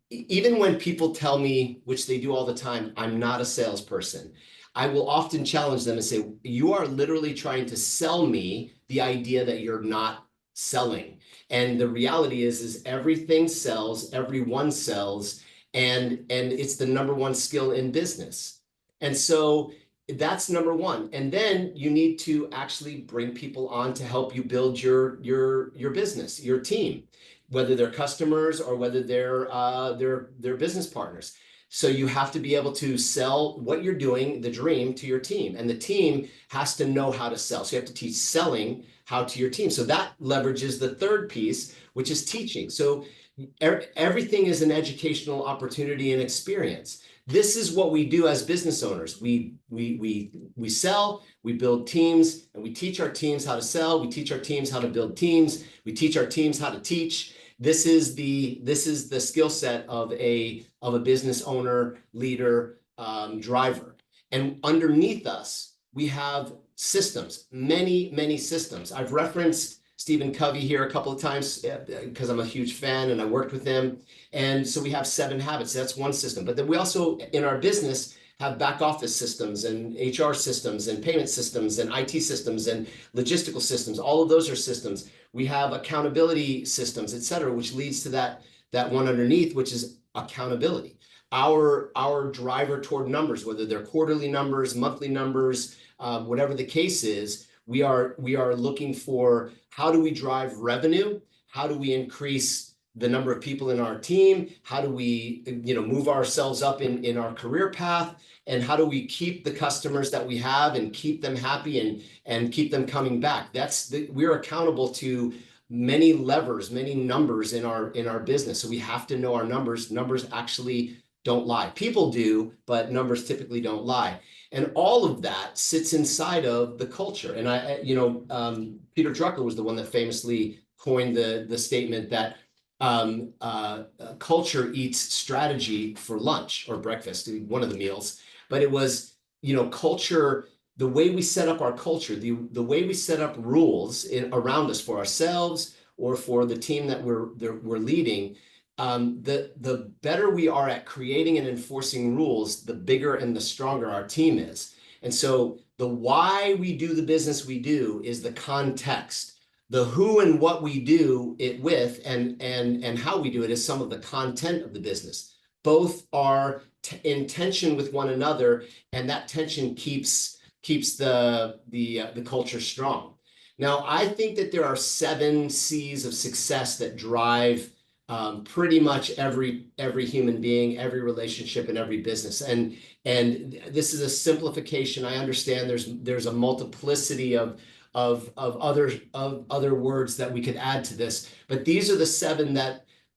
even when people tell me, which they do all the time, I'm not a salesperson, I will often challenge them and say, you are literally trying to sell me the idea that you're not selling. And the reality is everything sells, everyone sells, and it's the #1 skill in business. And so that's #1. And then you need to actually bring people on to help you build your business, your team, whether they're customers or whether they're business partners. So you have to be able to sell what you're doing, the dream, to your team. And the team has to know how to sell. So you have to teach selling how to your team. So that leverages the third piece, which is teaching. So everything is an educational opportunity and experience. This is what we do as business owners. We sell, we build teams, and we teach our teams how to sell. We teach our teams how to build teams. We teach our teams how to teach. This is the skill set of a business owner, leader, driver. And underneath us, we have systems, many systems. I've referenced Stephen Covey here a couple of times because I'm a huge fan and I worked with him. And so we have 7 habits. That's one system. But then we also, in our business, have back office systems and HR systems and payment systems and IT systems and logistical systems. All of those are systems. We have accountability systems, et cetera, which leads to that one underneath, which is accountability. Our driver toward numbers, whether they're quarterly numbers, monthly numbers, whatever the case is, we are looking for how do we drive revenue? How do we increase the number of people in our team? How do we move ourselves up in our career path? And how do we keep the customers that we have and keep them happy and keep them coming back? We're accountable to many levers, many numbers in our business. So we have to know our numbers. Numbers actually don't lie. People do, but numbers typically don't lie. And all of that sits inside of the culture. And Peter Drucker was the one that famously coined the statement that culture eats strategy for lunch or breakfast, one of the meals. But it was, culture, the way we set up our culture, the way we set up rules around us for ourselves or for the team that we're leading, the better we are at creating and enforcing rules, the bigger and the stronger our team is. And so the why we do the business we do is the context. The who and what we do it with and how we do it is some of the content of the business. Both are in tension with one another, and that tension keeps the culture strong. Now, I think that there are 7 C's of success that drive pretty much every human being, every relationship, and every business. And this is a simplification. I understand there's a multiplicity of other words that we could add to this, but these are the 7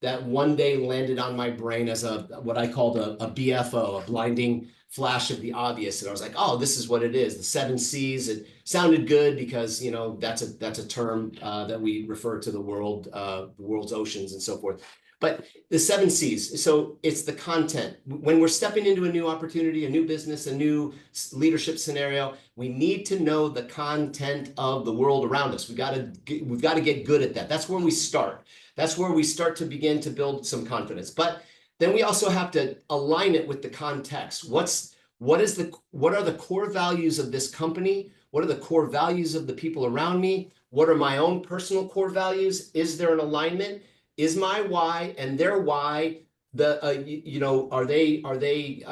that one day landed on my brain as what I called a BFO, a blinding flash of the obvious. And I was like, oh, this is what it is. The 7 C's. It sounded good because, that's a term that we refer to the world's oceans and so forth. But the 7 C's, so it's the content. When we're stepping into a new opportunity, a new business, a new leadership scenario, we need to know the content of the world around us. We've got to get good at that. That's where we start. That's where we start to begin to build some confidence. But then we also have to align it with the context. What's what are the core values of this company? What are the core values of the people around me? What are my own personal core values? Is there an alignment? Is my why and their why are they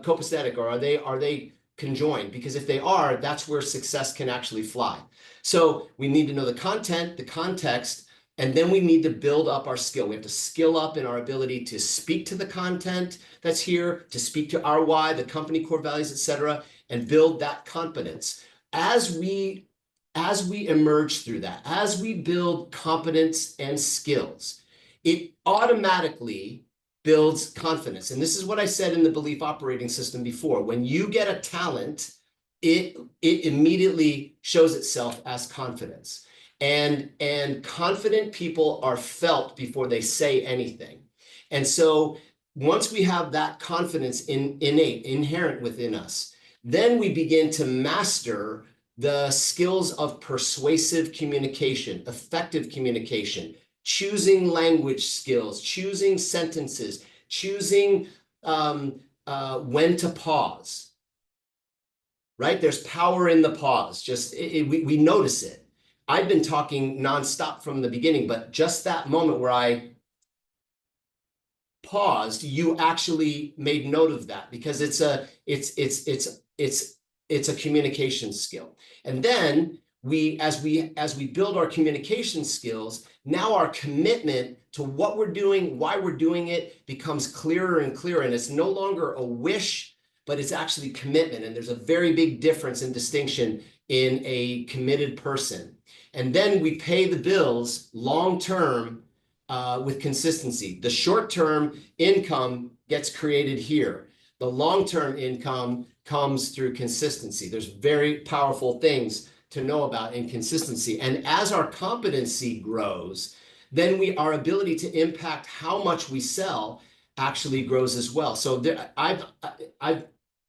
copacetic, or are they conjoined? Because if they are, that's where success can actually fly. So we need to know the content, the context, and then we need to build up our skill. We have to skill up in our ability to speak to the content that's here, to speak to our why, the company core values, etc., and build that confidence. As we emerge through that, as we build competence and skills, it automatically builds confidence. And this is what I said in the belief operating system before. When you get a talent, it immediately shows itself as confidence. And confident people are felt before they say anything. And so once we have that confidence inherent within us, then we begin to master the skills of persuasive communication, effective communication, choosing language skills, choosing sentences, choosing when to pause, right? There's power in the pause. We notice it. I've been talking nonstop from the beginning, but just that moment where I paused, you actually made note of that, because it's a communication skill. And then as we build our communication skills, now our commitment to what we're doing, why we're doing it, becomes clearer and clearer. And it's no longer a wish, but it's actually commitment. And there's a very big difference and distinction in a committed person. And then we pay the bills long-term with consistency. The short-term income gets created here. The long-term income comes through consistency. There's very powerful things to know about in consistency. And as our competency grows, then our ability to impact how much we sell actually grows as well. So I've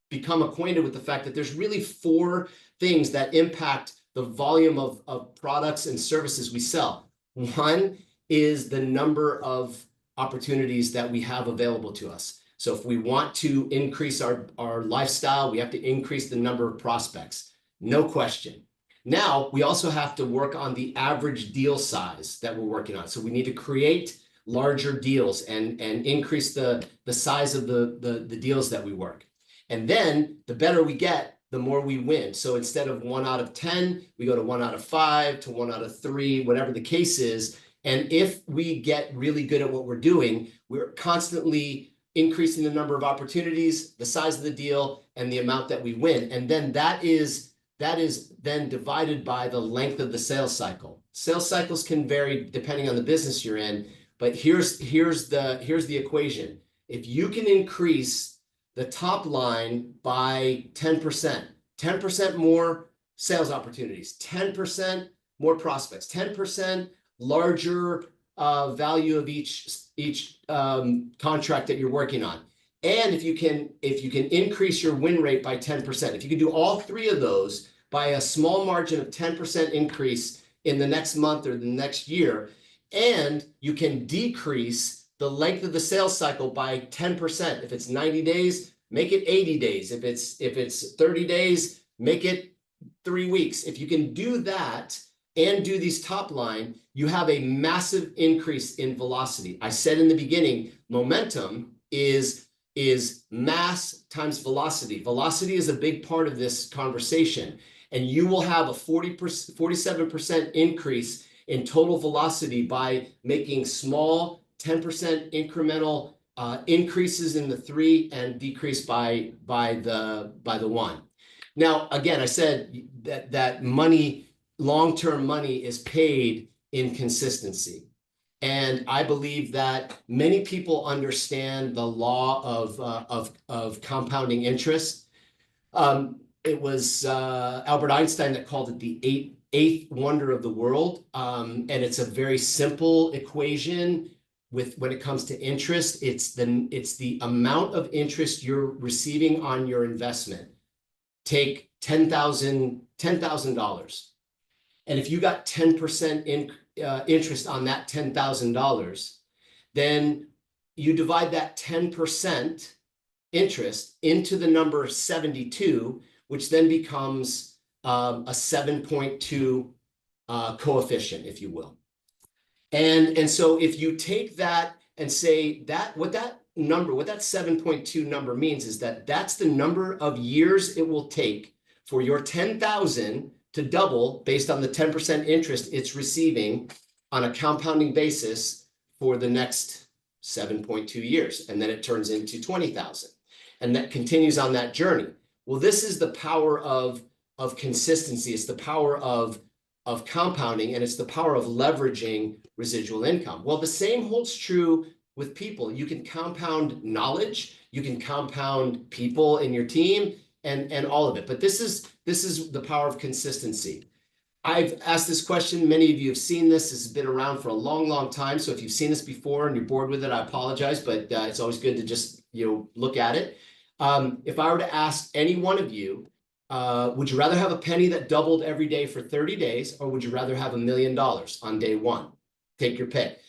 become acquainted with the fact that there's really 4 things that impact the volume of products and services we sell. One is the number of opportunities that we have available to us. So if we want to increase our lifestyle, we have to increase the number of prospects, no question. Now, we also have to work on the average deal size that we're working on. So we need to create larger deals and increase the size of the deals that we work. And then the better we get, the more we win. So instead of 1 out of 10, we go to 1 out of 5 to 1 out of 3, whatever the case is. And if we get really good at what we're doing, we're constantly increasing the number of opportunities, the size of the deal, and the amount that we win. And then that is then divided by the length of the sales cycle. Sales cycles can vary depending on the business you're in, but here's the equation. If you can increase the top line by 10%, 10% more sales opportunities, 10% more prospects, 10% larger value of each contract that you're working on. And if you can increase your win rate by 10%, if you can do all 3 of those by a small margin of 10% increase in the next month or the next year, and you can decrease the length of the sales cycle by 10%. If it's 90 days, make it 80 days. If it's 30 days, make it 3 weeks. If you can do that and do these top line, you have a massive increase in velocity. I said in the beginning, momentum is mass times velocity. Velocity is a big part of this conversation. And you will have a 47% increase in total velocity by making small 10% incremental increases in the 3 and decrease by the 1. Now, again, I said that money, long-term money, is paid in consistency. And I believe that many people understand the law of compounding interest. It was Albert Einstein that called it the eighth wonder of the world. And it's a very simple equation when it comes to interest. It's the amount of interest you're receiving on your investment. Take $10,000. And if you got 10% interest on that $10,000, then you divide that 10% interest into the number 72, which then becomes a 7.2 coefficient, if you will. And so if you take that and say that what that 7.2 number means is that that's the number of years it will take for your 10,000 to double based on the 10% interest it's receiving on a compounding basis for the next 7.2 years. And then it turns into 20,000. And that continues on that journey. Well, this is the power of consistency. It's the power of compounding, and it's the power of leveraging residual income. Well, the same holds true with people. You can compound knowledge, you can compound people in your team, and all of it. But this is the power of consistency. I've asked this question. Many of you have seen this. This has been around for a long, long time. So if you've seen this before and you're bored with it, I apologize, but it's always good to just look at it. If I were to ask any one of you, would you rather have a penny that doubled every day for 30 days, or would you rather have $1 million on day one? Take your pick.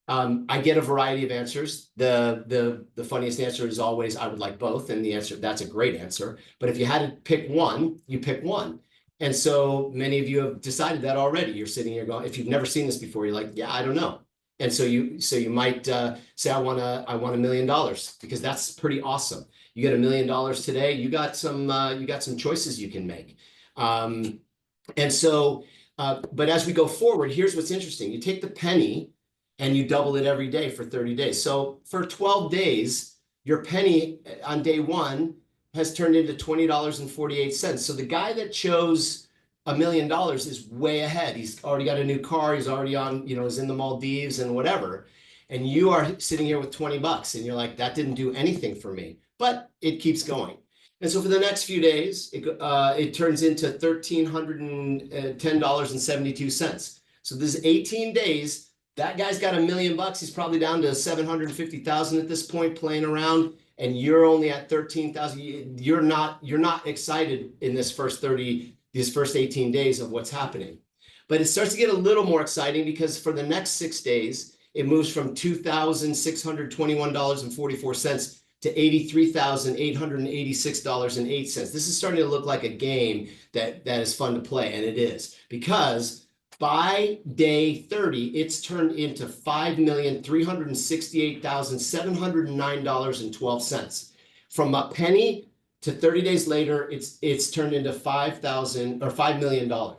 I get a variety of answers. The funniest answer is always, I would like both. And the answer, that's a great answer. But if you had to pick one, you pick one. And so many of you have decided that already. You're sitting here going, if you've never seen this before, you're like, yeah, I don't know. And so you might say, I want $1 million, because that's pretty awesome. You get $1 million today. You got some choices you can make. And so, but as we go forward, here's what's interesting. You take the penny and you double it every day for 30 days. So for 12 days, your penny on day one has turned into $20.48. So the guy that chose $1 million is way ahead. He's already got a new car. He's already on, is in the Maldives and whatever. And you are sitting here with 20 bucks and you're like, that didn't do anything for me, but it keeps going. And so for the next few days, it turns into $1,310.72. So this is 18 days. That guy's got $1 million. He's probably down to 750,000 at this point, playing around, and you're only at 13,000. You're not excited in these first 18 days of what's happening. But it starts to get a little more exciting, because for the next 6 days, it moves from $2,621.44 to $83,886.08. This is starting to look like a game that is fun to play, and it is, because by day 30, it's turned into $5,368,709.12. From a penny to 30 days later, it's turned into $5 million.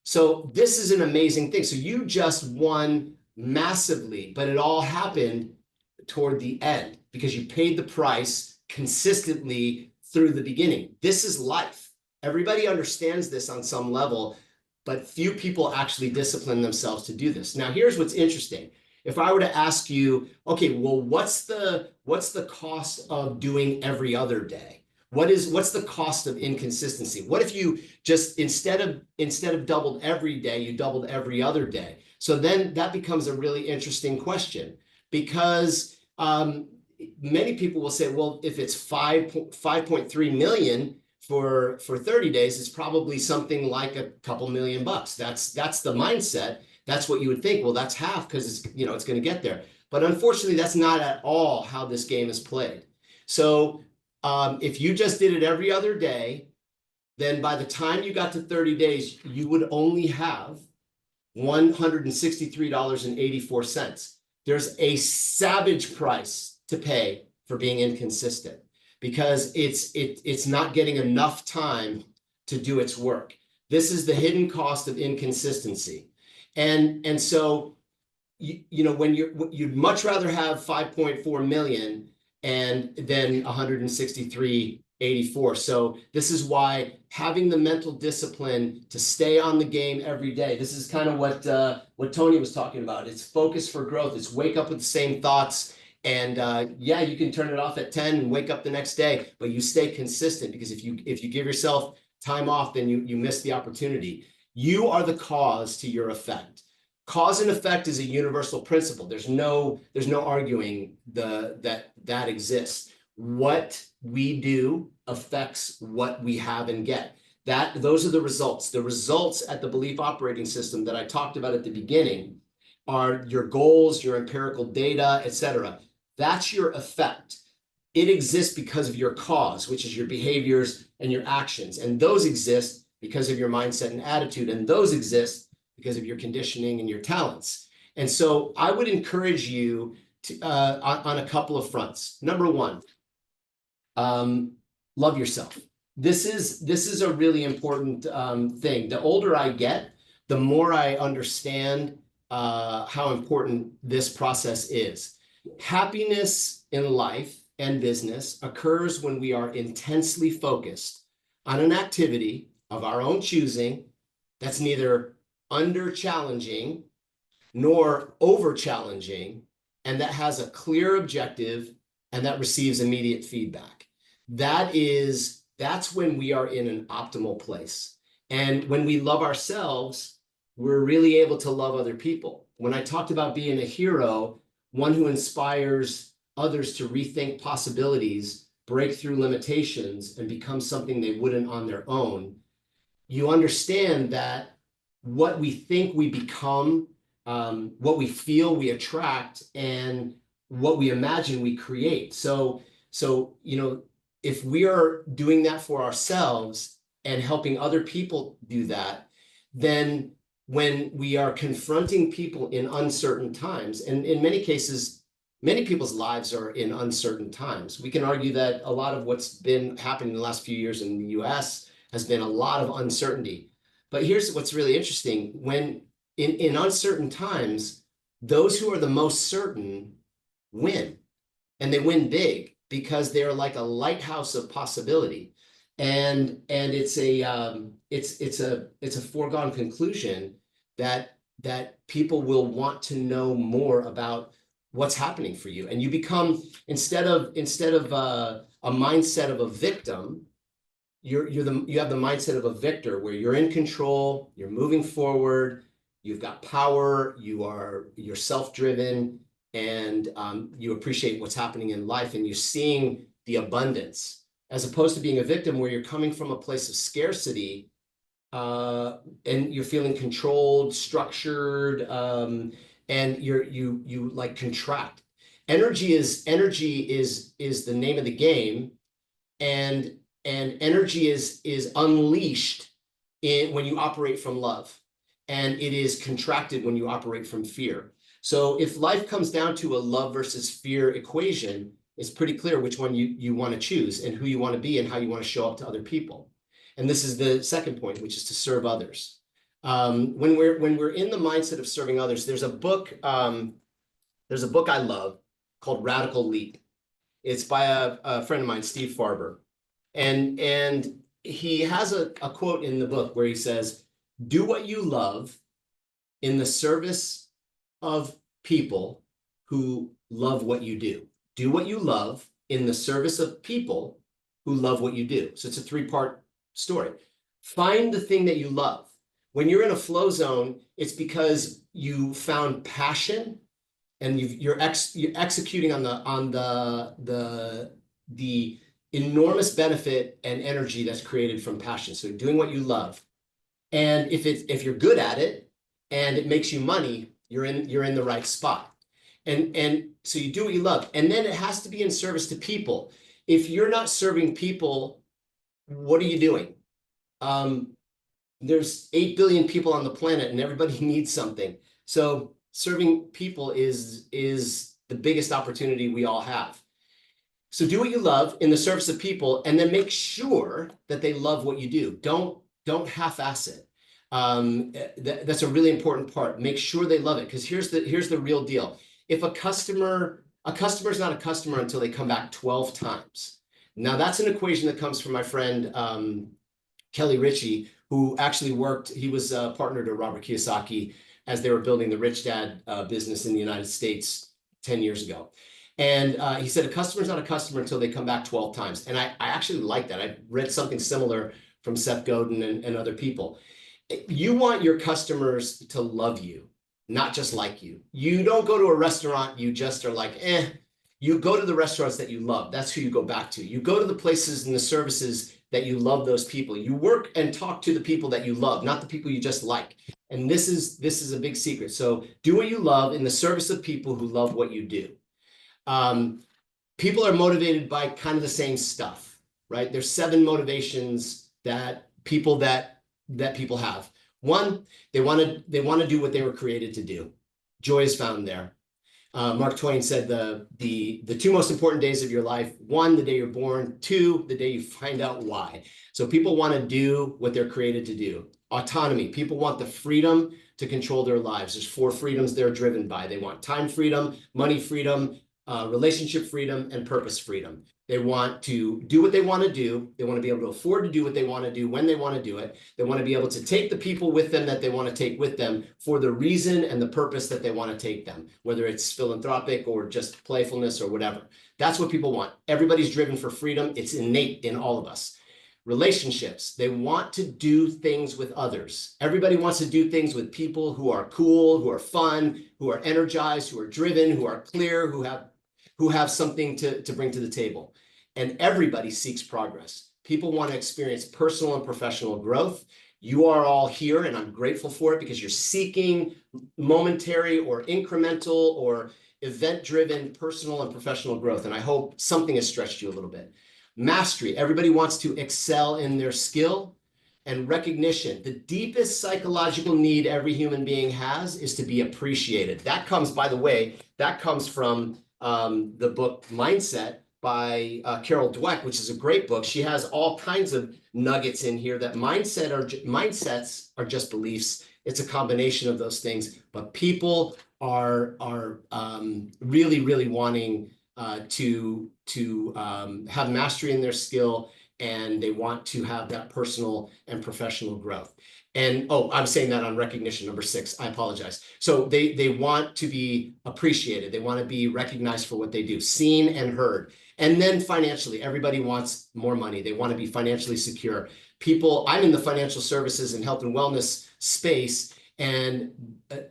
So this is an amazing thing. So you just won massively, but it all happened toward the end because you paid the price consistently through the beginning. This is life. Everybody understands this on some level, but few people actually discipline themselves to do this. Now, here's what's interesting. If I were to ask you, okay, well, what's the cost of doing every other day? What's the cost of inconsistency? What if you just, instead of doubled every day, you doubled every other day? So then that becomes a really interesting question, because many people will say, well, if it's 5.3 million for 30 days, it's probably something like a couple $1 million. That's the mindset. That's what you would think. Well, that's half, because it's going to get there. But unfortunately, that's not at all how this game is played. So if you just did it every other day, then by the time you got to 30 days, you would only have $163.84. There's a savage price to pay for being inconsistent, because it's not getting enough time to do its work. This is the hidden cost of inconsistency. And so, when you'd much rather have 5.4 million and then 163.84. So this is why having the mental discipline to stay on the game every day. This is kind of what Tony was talking about. It's focus for growth. It's wake up with the same thoughts. And yeah, you can turn it off at 10 and wake up the next day, but you stay consistent, because if you give yourself time off, then you miss the opportunity. You are the cause to your effect. Cause and effect is a universal principle. There's no arguing that exists. What we do affects what we have and get. Those are the results. The results at the belief operating system that I talked about at the beginning are your goals, your empirical data, etc. That's your effect. it exists because of your cause, which is your behaviors and your actions. And those exist because of your mindset and attitude. And those exist because of your conditioning and your talents. And so I would encourage you to, on a couple of fronts. Number one, love yourself. This is a really important thing. The older I get, the more I understand how important this process is. Happiness in life and business occurs when we are intensely focused on an activity of our own choosing that's neither under challenging nor over challenging, and that has a clear objective and that receives immediate feedback. That's when we are in an optimal place. And when we love ourselves, we're really able to love other people. When I talked about being a hero, one who inspires others to rethink possibilities, break through limitations, and become something they wouldn't on their own, you understand that what we think we become, what we feel we attract, and what we imagine we create. So if we are doing that for ourselves and helping other people do that, then when we are confronting people in uncertain times, and in many cases, many people's lives are in uncertain times. We can argue that a lot of what's been happening in the last few years in the US has been a lot of uncertainty. But here's what's really interesting. When in uncertain times, those who are the most certain win, and they win big because they're like a lighthouse of possibility. And it's a foregone conclusion that people will want to know more about what's happening for you. And you become, instead of a mindset of a victim, you have the mindset of a victor, where you're in control, you're moving forward, you've got power, you're self-driven, and you appreciate what's happening in life, and you're seeing the abundance, as opposed to being a victim where you're coming from a place of scarcity, and you're feeling controlled, structured, and you like contract. Energy is the name of the game, and energy is unleashed when you operate from love, and it is contracted when you operate from fear. So if life comes down to a love versus fear equation, it's pretty clear which one you want to choose, and who you want to be, and how you want to show up to other people. And this is the second point, which is to serve others. When we're in the mindset of serving others, there's a book I love called Radical Leap. It's by a friend of mine, Steve Farber. And he has a quote in the book where he says, "Do what you love in the service of people who love what you do." Do what you love in the service of people who love what you do. So it's a three-part story. Find the thing that you love. When you're in a flow zone, it's because you found passion, and you're executing on the enormous benefit and energy that's created from passion. So doing what you love. And if you're good at it and it makes you money, you're in the right spot. And so you do what you love. And then it has to be in service to people. If you're not serving people, what are you doing? There's 8 billion people on the planet, and everybody needs something. So serving people is the biggest opportunity we all have. So do what you love in the service of people, and then make sure that they love what you do. Don't half-ass it. That's a really important part. Make sure they love it, because here's the real deal. If a customer is not a customer until they come back 12 times. Now that's an equation that comes from my friend Kelly Ritchie, who actually he was a partner to Robert Kiyosaki as they were building the Rich Dad business in the United States 10 years ago. And he said, a customer is not a customer until they come back 12 times. And I actually like that. I read something similar from Seth Godin and other people. You want your customers to love you, not just like you. You don't go to a restaurant, you just are like, eh. You go to the restaurants that you love. That's who you go back to. You go to the places and the services that you love those people. You work and talk to the people that you love, not the people you just like. And this is a big secret. So do what you love in the service of people who love what you do. people are motivated by kind of the same stuff, right? There's 7 motivations that people have. One, they want to do what they were created to do. Joy is found there. Mark Twain said the 2 most important days of your life: 1, the day you're born; 2, the day you find out why. So people want to do what they're created to do. Autonomy. People want the freedom to control their lives. There's 4 freedoms they're driven by. They want time freedom, money freedom, relationship freedom, and purpose freedom. They want to do what they want to do. They want to be able to afford to do what they want to do when they want to do it. They want to be able to take the people with them that they want to take with them for the reason and the purpose that they want to take them, whether it's philanthropic or just playfulness or whatever. That's what people want. Everybody's driven for freedom. It's innate in all of us. Relationships. They want to do things with others. Everybody wants to do things with people who are cool, who are fun, who are energized, who are driven, who are clear, who have something to bring to the table. And everybody seeks progress. People want to experience personal and professional growth. You are all here, and I'm grateful for it, because you're seeking momentary or incremental or event-driven personal and professional growth. And I hope something has stretched you a little bit. Mastery. Everybody wants to excel in their skill. And recognition. The deepest psychological need every human being has is to be appreciated. That comes, by the way, from the book Mindset by Carol Dweck, which is a great book. She has all kinds of nuggets in here that mindsets are just beliefs. It's a combination of those things, but people are really, really wanting to have mastery in their skill, and they want to have that personal and professional growth. And I'm saying that on recognition, number 6. I apologize. So they want to be appreciated. They want to be recognized for what they do, seen and heard. And then financially, everybody wants more money. They want to be financially secure. I'm in the financial services and health and wellness space, and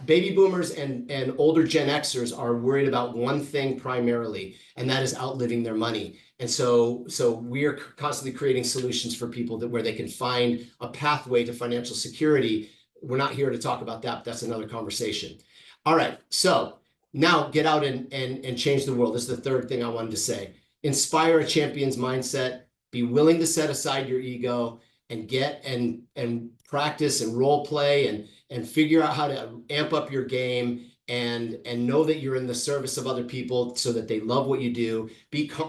baby boomers and older Gen Xers are worried about one thing primarily, and that is outliving their money. And so we are constantly creating solutions for people where they can find a pathway to financial security. We're not here to talk about that. That's another conversation. All right. So now get out and change the world. This is the 3rd thing I wanted to say. Inspire a champion's mindset. Be willing to set aside your ego and get and practice and role play and figure out how to amp up your game. And know that you're in the service of other people so that they love what you do.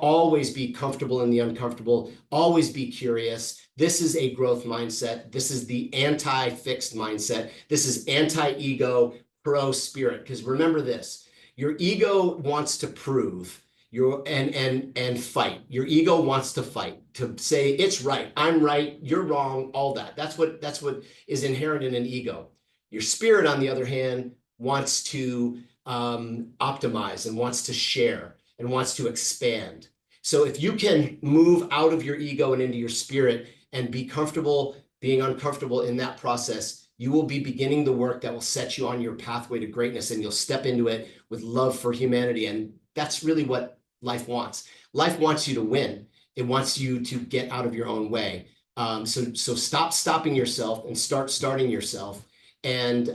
Always be comfortable in the uncomfortable. Always be curious. This is a growth mindset. This is the anti-fixed mindset. This is anti-ego, pro-spirit. Because remember this, your ego wants to prove and fight. Your ego wants to fight, to say it's right, I'm right, you're wrong, all that. That's what is inherent in an ego. Your spirit, on the other hand, wants to optimize and wants to share and wants to expand. So if you can move out of your ego and into your spirit and be comfortable being uncomfortable in that process, you will be beginning the work that will set you on your pathway to greatness, and you'll step into it with love for humanity. And that's really what life wants. Life wants you to win. It wants you to get out of your own way. So stop stopping yourself and start starting yourself. And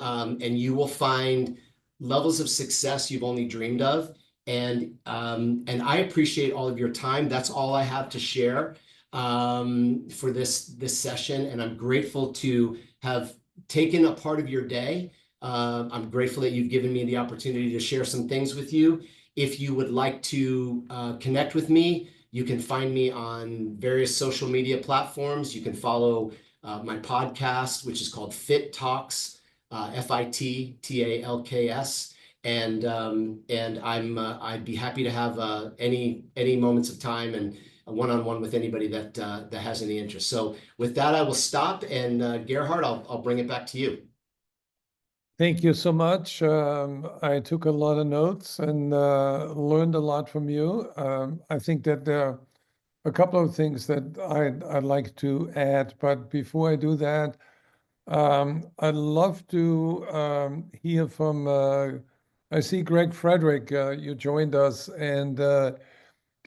you will find levels of success you've only dreamed of. And I appreciate all of your time. That's all I have to share for this session. And I'm grateful to have taken a part of your day. I'm grateful that you've given me the opportunity to share some things with you. If you would like to connect with me, you can find me on various social media platforms. You can follow my podcast, which is called Fit Talks, FITTALKS, and I'd be happy to have any moments of time and a one-on-one with anybody that has any interest. So with that, I will stop, and Gerhard, I'll bring it back to you. Thank you so much. I took a lot of notes and learned a lot from you. I think that there are a couple of things that I'd like to add, but before I do that, I'd love to hear from, I see Greg Frederick, you joined us, and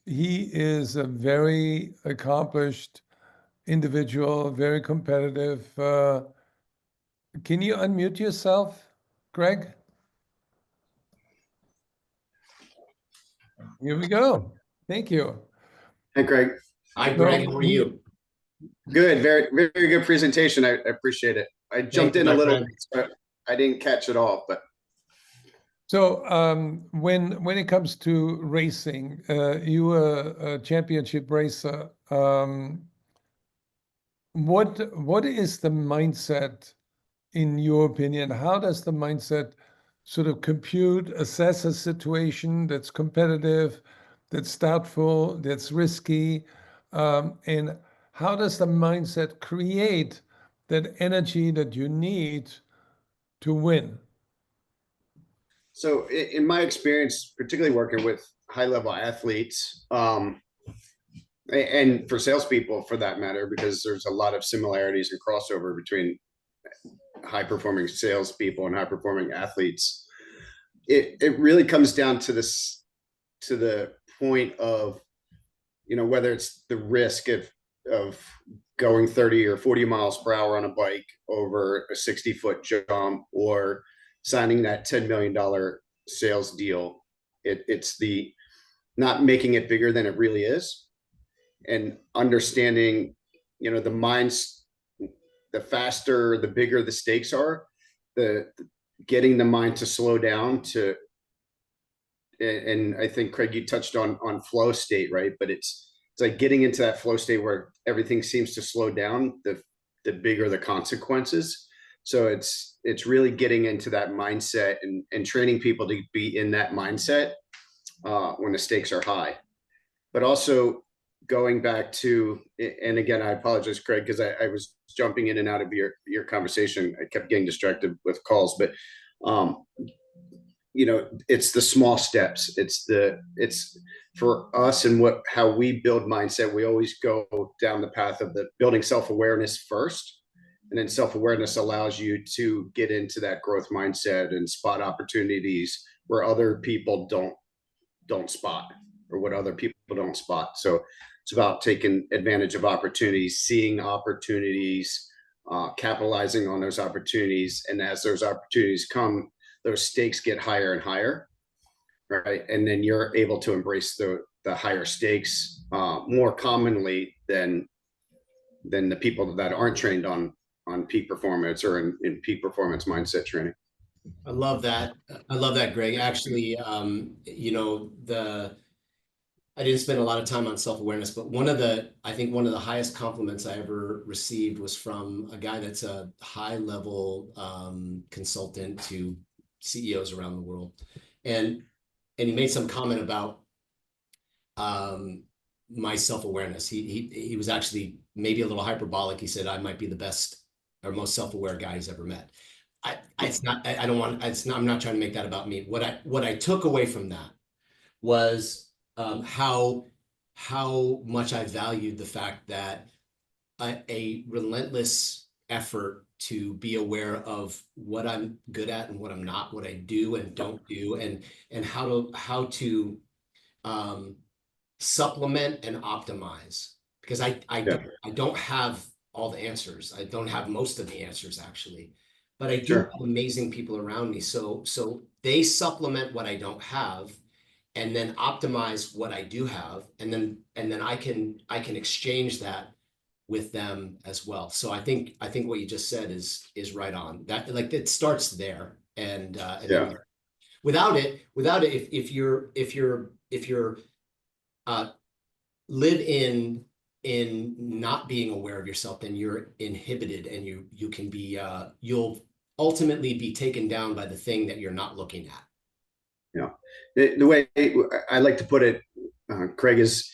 he is a very accomplished individual, very competitive. Can you unmute yourself, Greg? Here we go. Thank you. Hey, Greg. Hi, Greg. How are you? Good. Very, very good presentation. I appreciate it. I jumped in a little late, so I didn't catch it all, but. So when it comes to racing, you were a championship racer. What is the mindset, in your opinion? How does the mindset sort of compute, assess a situation that's competitive, that's doubtful, that's risky, and how does the mindset create that energy that you need to win? So in my experience, particularly working with high-level athletes, and for salespeople for that matter, because there's a lot of similarities and crossover between high-performing salespeople and high-performing athletes. It really comes down to this, to the point of, whether it's the risk of going 30 or 40 miles per hour on a bike over a 60-foot jump, or signing that $10 million sales deal. It's the not making it bigger than it really is, and understanding, the minds, the faster, the bigger the stakes are, the getting the mind to slow down to, and I think, Craig, you touched on flow state, right? But it's like getting into that flow state where everything seems to slow down, the bigger the consequences. So it's really getting into that mindset and training people to be in that mindset when the stakes are high. But also going back to, and again, I apologize, Craig, because I was jumping in and out of your conversation. I kept getting distracted with calls, but it's the small steps. It's for us, and how we build mindset. We always go down the path of the building self-awareness first, and then self-awareness allows you to get into that growth mindset and spot opportunities where other people don't spot, or what other people don't spot. So it's about taking advantage of opportunities, seeing opportunities, capitalizing on those opportunities. And as those opportunities come, those stakes get higher and higher, right? And then you're able to embrace the higher stakes more commonly than the people that aren't trained on peak performance or in peak performance mindset training. I love that. I love that, Greg. Actually, I didn't spend a lot of time on self-awareness, but one of the highest compliments I ever received was from a guy that's a high-level consultant to CEOs around the world. And he made some comment about my self-awareness. He was actually maybe a little hyperbolic. He said I might be the best or most self-aware guy he's ever met. I'm not trying to make that about me. What I took away from that was how much I valued the fact that a relentless effort to be aware of what I'm good at and what I'm not, what I do and don't do, and how to supplement and optimize, because I don't have all the answers. I don't have most of the answers, actually, but I do have amazing people around me. So they supplement what I don't have, and then optimize what I do have, and then I can exchange that with them as well. So I think what you just said is right on. That, like, it starts there, and then without it, if you're live in not being aware of yourself, then you're inhibited, and you can be you'll ultimately be taken down by the thing that you're not looking at. Yeah. The way I like to put it, Craig, is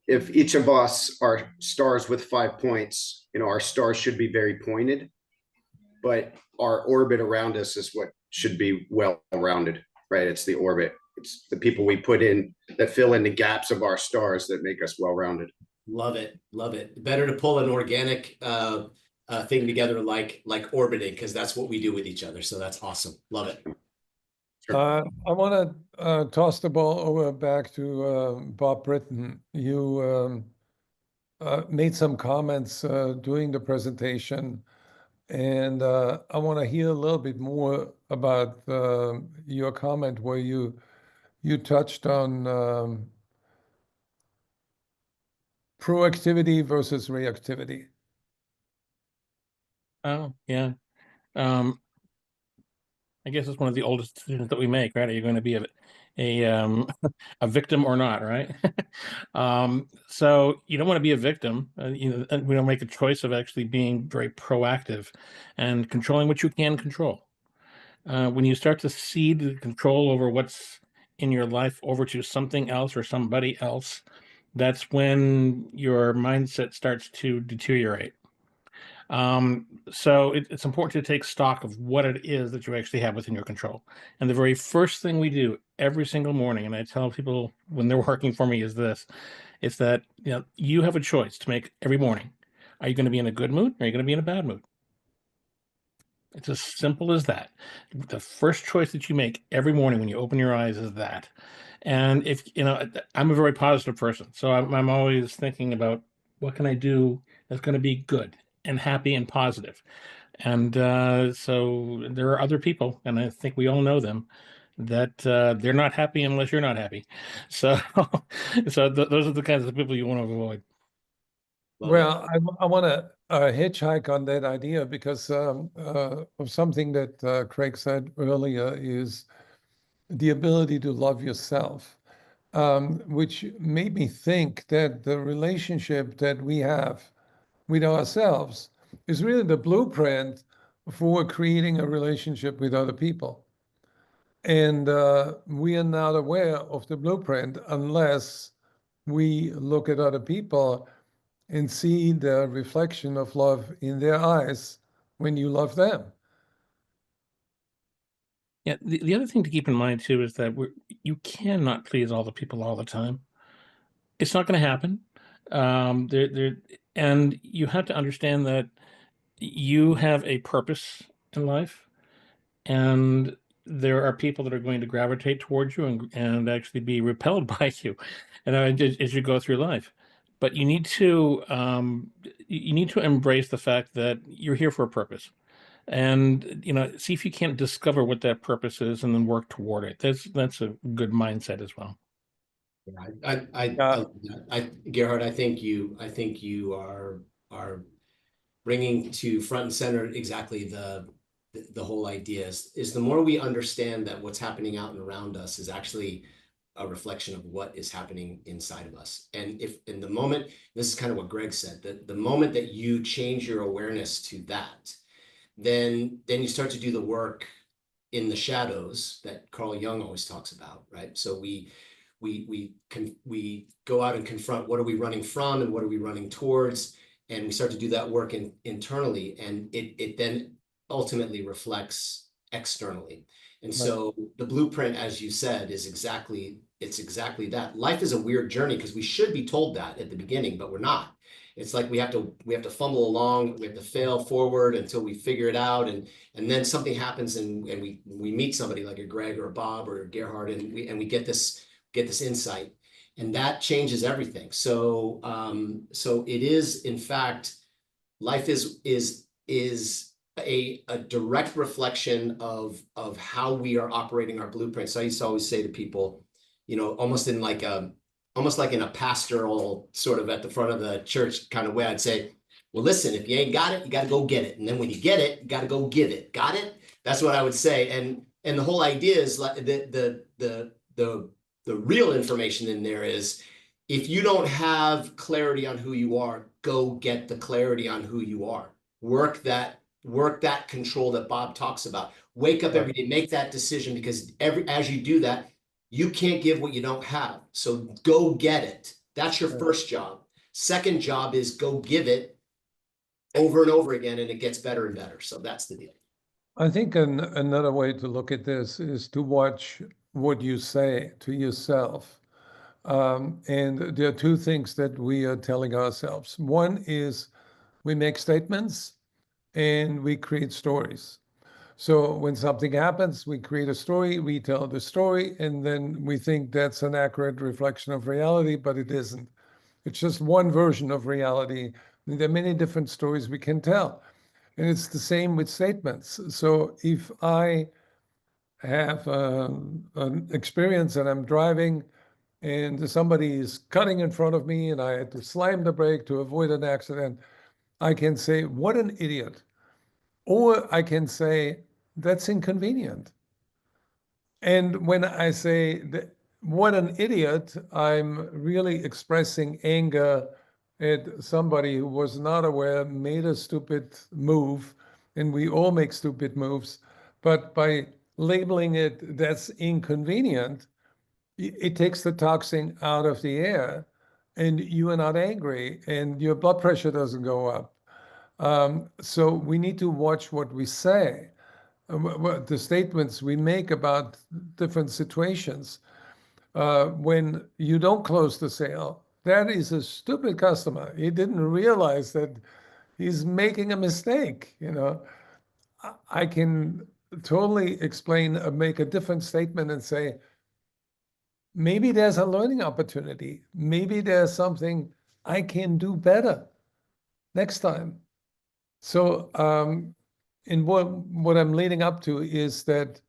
if each of us are stars with 5 points, our stars should be very pointed, but our orbit around us is what should be well-rounded, right? It's the orbit. It's the people we put in that fill in the gaps of our stars that make us well-rounded. Love it. Love it. Better to pull an organic thing together like orbiting, because that's what we do with each other. So that's awesome. Love it. I want to toss the ball over back to Bob Britton. You made some comments during the presentation, and I want to hear a little bit more about your comment where you touched on proactivity versus reactivity? Oh, yeah. I guess it's one of the oldest decisions that we make, right? Are you going to be a victim or not, right? So you don't want to be a victim. And we don't make a choice of actually being very proactive and controlling what you can control. When you start to cede the control over what's in your life over to something else or somebody else, that's when your mindset starts to deteriorate. So it's important to take stock of what it is that you actually have within your control. And the very first thing we do every single morning, and I tell people when they're working for me, is this: it's that you have a choice to make every morning. Are you going to be in a good mood or are you going to be in a bad mood? It's as simple as that. The first choice that you make every morning when you open your eyes is that. And if I'm a very positive person, so I'm always thinking about what can I do that's going to be good and happy and positive. And so there are other people, and I think we all know them, that they're not happy unless you're not happy. So, those are the kinds of people you want to avoid. Well, I want to hitchhike on that idea because of something that Craig said earlier is the ability to love yourself, which made me think that the relationship that we have with ourselves is really the blueprint for creating a relationship with other people. And we are not aware of the blueprint unless we look at other people and see the reflection of love in their eyes when you love them. Yeah, the other thing to keep in mind too is that you cannot please all the people all the time. It's not going to happen. And you have to understand that you have a purpose in life, and there are people that are going to gravitate towards you and actually be repelled by you, and as you go through life. But you need to embrace the fact that you're here for a purpose, and see if you can't discover what that purpose is, and then work toward it. That's a good mindset as well. Gerhard, I think you are bringing to front and center exactly the whole idea is the more we understand that what's happening out and around us is actually a reflection of what is happening inside of us. And if in the moment, this is kind of what Greg said, that the moment that you change your awareness to that, then you start to do the work in the shadows that Carl Jung always talks about, right? So we go out and confront what are we running from and what are we running towards, and we start to do that work internally, and it then ultimately reflects externally. And so the blueprint, as you said, is exactly that. Life is a weird journey because we should be told that at the beginning, but we're not. It's like we have to fumble along, we have to fail forward until we figure it out, and then something happens and we meet somebody like a Greg or a Bob or a Gerhard, and we get this insight, and that changes everything. So it is, in fact, life is a direct reflection of how we are operating our blueprints. So I used to always say to people, almost like in a pastoral sort of at the front of the church kind of way, I'd say, well, listen, if you ain't got it, you got to go get it. And then when you get it, you got to go give it. Got it? That's what I would say. And the whole idea is like the real information in there is, if you don't have clarity on who you are, go get the clarity on who you are. Work that control that Bob talks about. Wake up every day, make that decision, because as you do that, you can't give what you don't have. So go get it. That's your first job. Second job is go give it over and over again, and it gets better and better. So that's the deal. I think another way to look at this is to watch what you say to yourself. And there are two things that we are telling ourselves. One is we make statements and we create stories. So when something happens, we create a story, we tell the story, and then we think that's an accurate reflection of reality, but it isn't. It's just one version of reality. There are many different stories we can tell. And it's the same with statements. So if I have an experience and I'm driving and somebody is cutting in front of me and I had to slam the brake to avoid an accident, I can say, what an idiot. Or I can say, that's inconvenient. And when I say, what an idiot, I'm really expressing anger at somebody who was not aware, made a stupid move, and we all make stupid moves. But by labeling it that's inconvenient, it takes the toxin out of the air, and you are not angry, and your blood pressure doesn't go up. So we need to watch what we say, what the statements we make about different situations. When you don't close the sale, that is a stupid customer. He didn't realize that he's making a mistake. I can totally explain, make a different statement and say, maybe there's a learning opportunity. Maybe there's something I can do better next time. So, and what I'm leading up to is that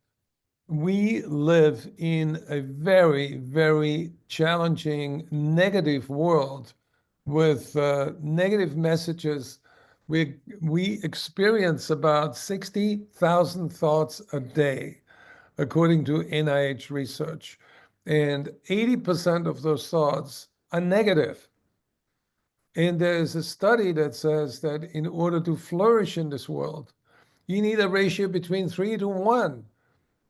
we live in a very, very challenging, negative world with negative messages. We experience about 60,000 thoughts a day, according to NIH research. And 80% of those thoughts are negative. And there's a study that says that in order to flourish in this world, you need a ratio between 3 to 1,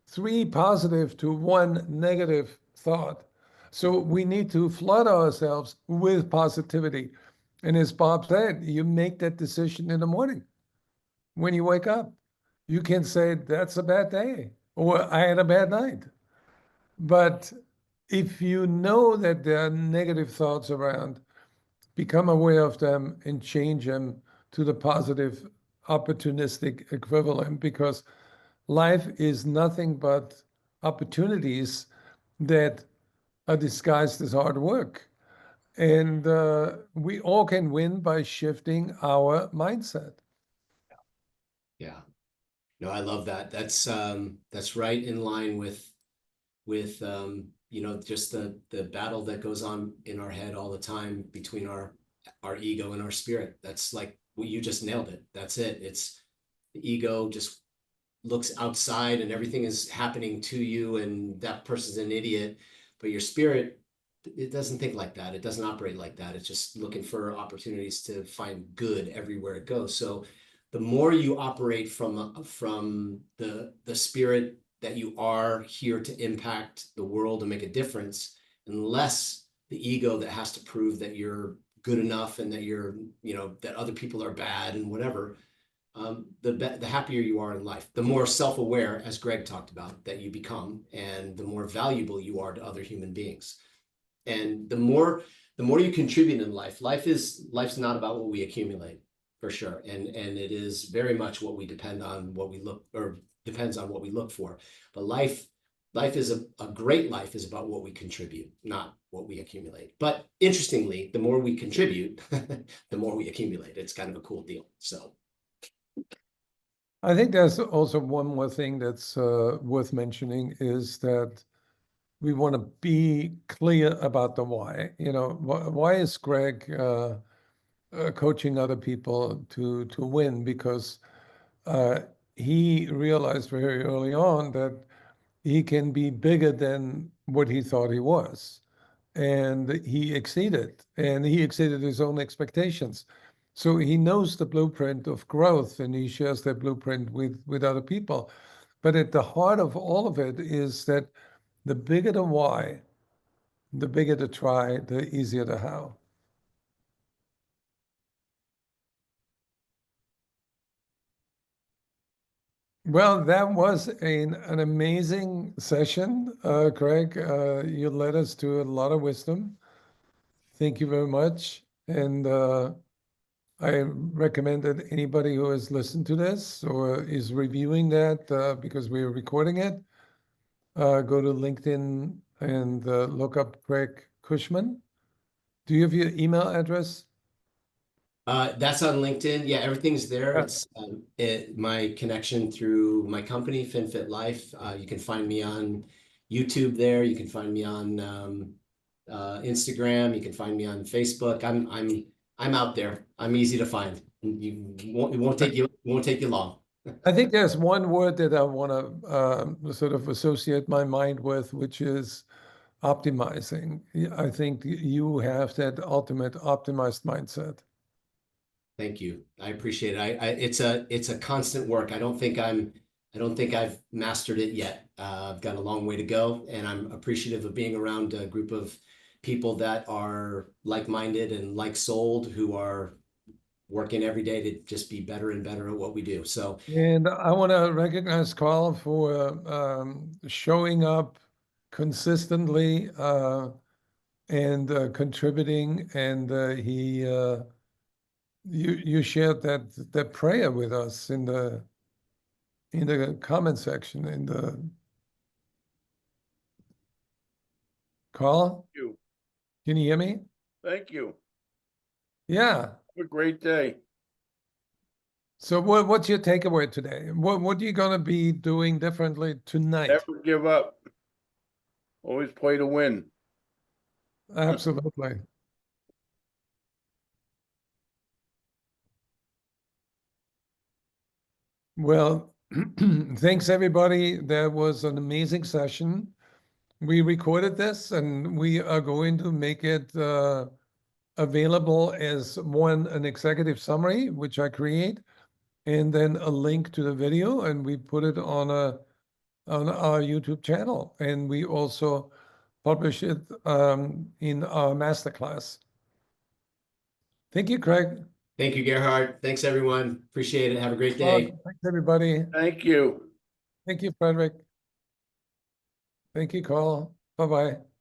3 positive to 1 negative thought. So we need to flood ourselves with positivity. And as Bob said, you make that decision in the morning when you wake up. You can say, that's a bad day, or I had a bad night. But if you know that there are negative thoughts around, become aware of them and change them to the positive, opportunistic equivalent, because life is nothing but opportunities that are disguised as hard work. And we all can win by shifting our mindset. Yeah. No, I love that. That's right in line with just the battle that goes on in our head all the time between our ego and our spirit. That's like, well, you just nailed it. That's it. It's the ego just looks outside and everything is happening to you and that person's an idiot, but your spirit, it doesn't think like that. It doesn't operate like that. It's just looking for opportunities to find good everywhere it goes. So the more you operate from the spirit that you are here to impact the world and make a difference, and less the ego that has to prove that you're good enough and that you're, that other people are bad and whatever, the happier you are in life, the more self-aware, as Greg talked about, that you become, and the more valuable you are to other human beings. And the more you contribute in life's not about what we accumulate, for sure. And it is very much what we depends on what we look for. But life is a great life is about what we contribute, not what we accumulate. But interestingly, the more we contribute, the more we accumulate. It's kind of a cool deal. So I think there's also one more thing that's worth mentioning is that we want to be clear about the why. Why is Greg coaching other people to win? Because he realized very early on that he can be bigger than what he thought he was. And he exceeded his own expectations. So he knows the blueprint of growth and he shares that blueprint with other people. But at the heart of all of it is that the bigger the why, the bigger the try, the easier the how. Well, that was an amazing session, Craig. You led us to a lot of wisdom. Thank you very much. And I recommend that anybody who has listened to this or is reviewing that, because we are recording it, go to LinkedIn and look up Craig Cushman. Do you have your email address? That's on LinkedIn. Yeah, everything's there. Yeah. It's my connection through my company, FinFit Life. You can find me on YouTube there. You can find me on Instagram. You can find me on Facebook. I'm out there. I'm easy to find. It won't take you long. I think there's one word that I want to sort of associate my mind with, which is optimizing. I think you have that ultimate optimized mindset. Thank you. I appreciate it. It's a constant work. I don't think I've mastered it yet. I've got a long way to go, and I'm appreciative of being around a group of people that are like-minded and like-souled, who are working every day to just be better and better at what we do. So, and I want to recognize Carl for showing up consistently and contributing. And you shared that prayer with us in the comment section in the Carl. You. Can you hear me? Thank you. Yeah. Have a great day. So what's your takeaway today? What are you going to be doing differently tonight? Never give up. Always play to win. Absolutely. Well, thanks everybody. That was an amazing session. We recorded this and we are going to make it available as an executive summary, which I create, and then a link to the video, and we put it on our YouTube channel, and we also publish it in our masterclass. Thank you, Craig. thank you, Gerhard. Thanks, everyone. Appreciate it. Have a great day. Thanks, everybody. Thank you. Thank you, Frederick. Thank you, Carl. Bye-bye.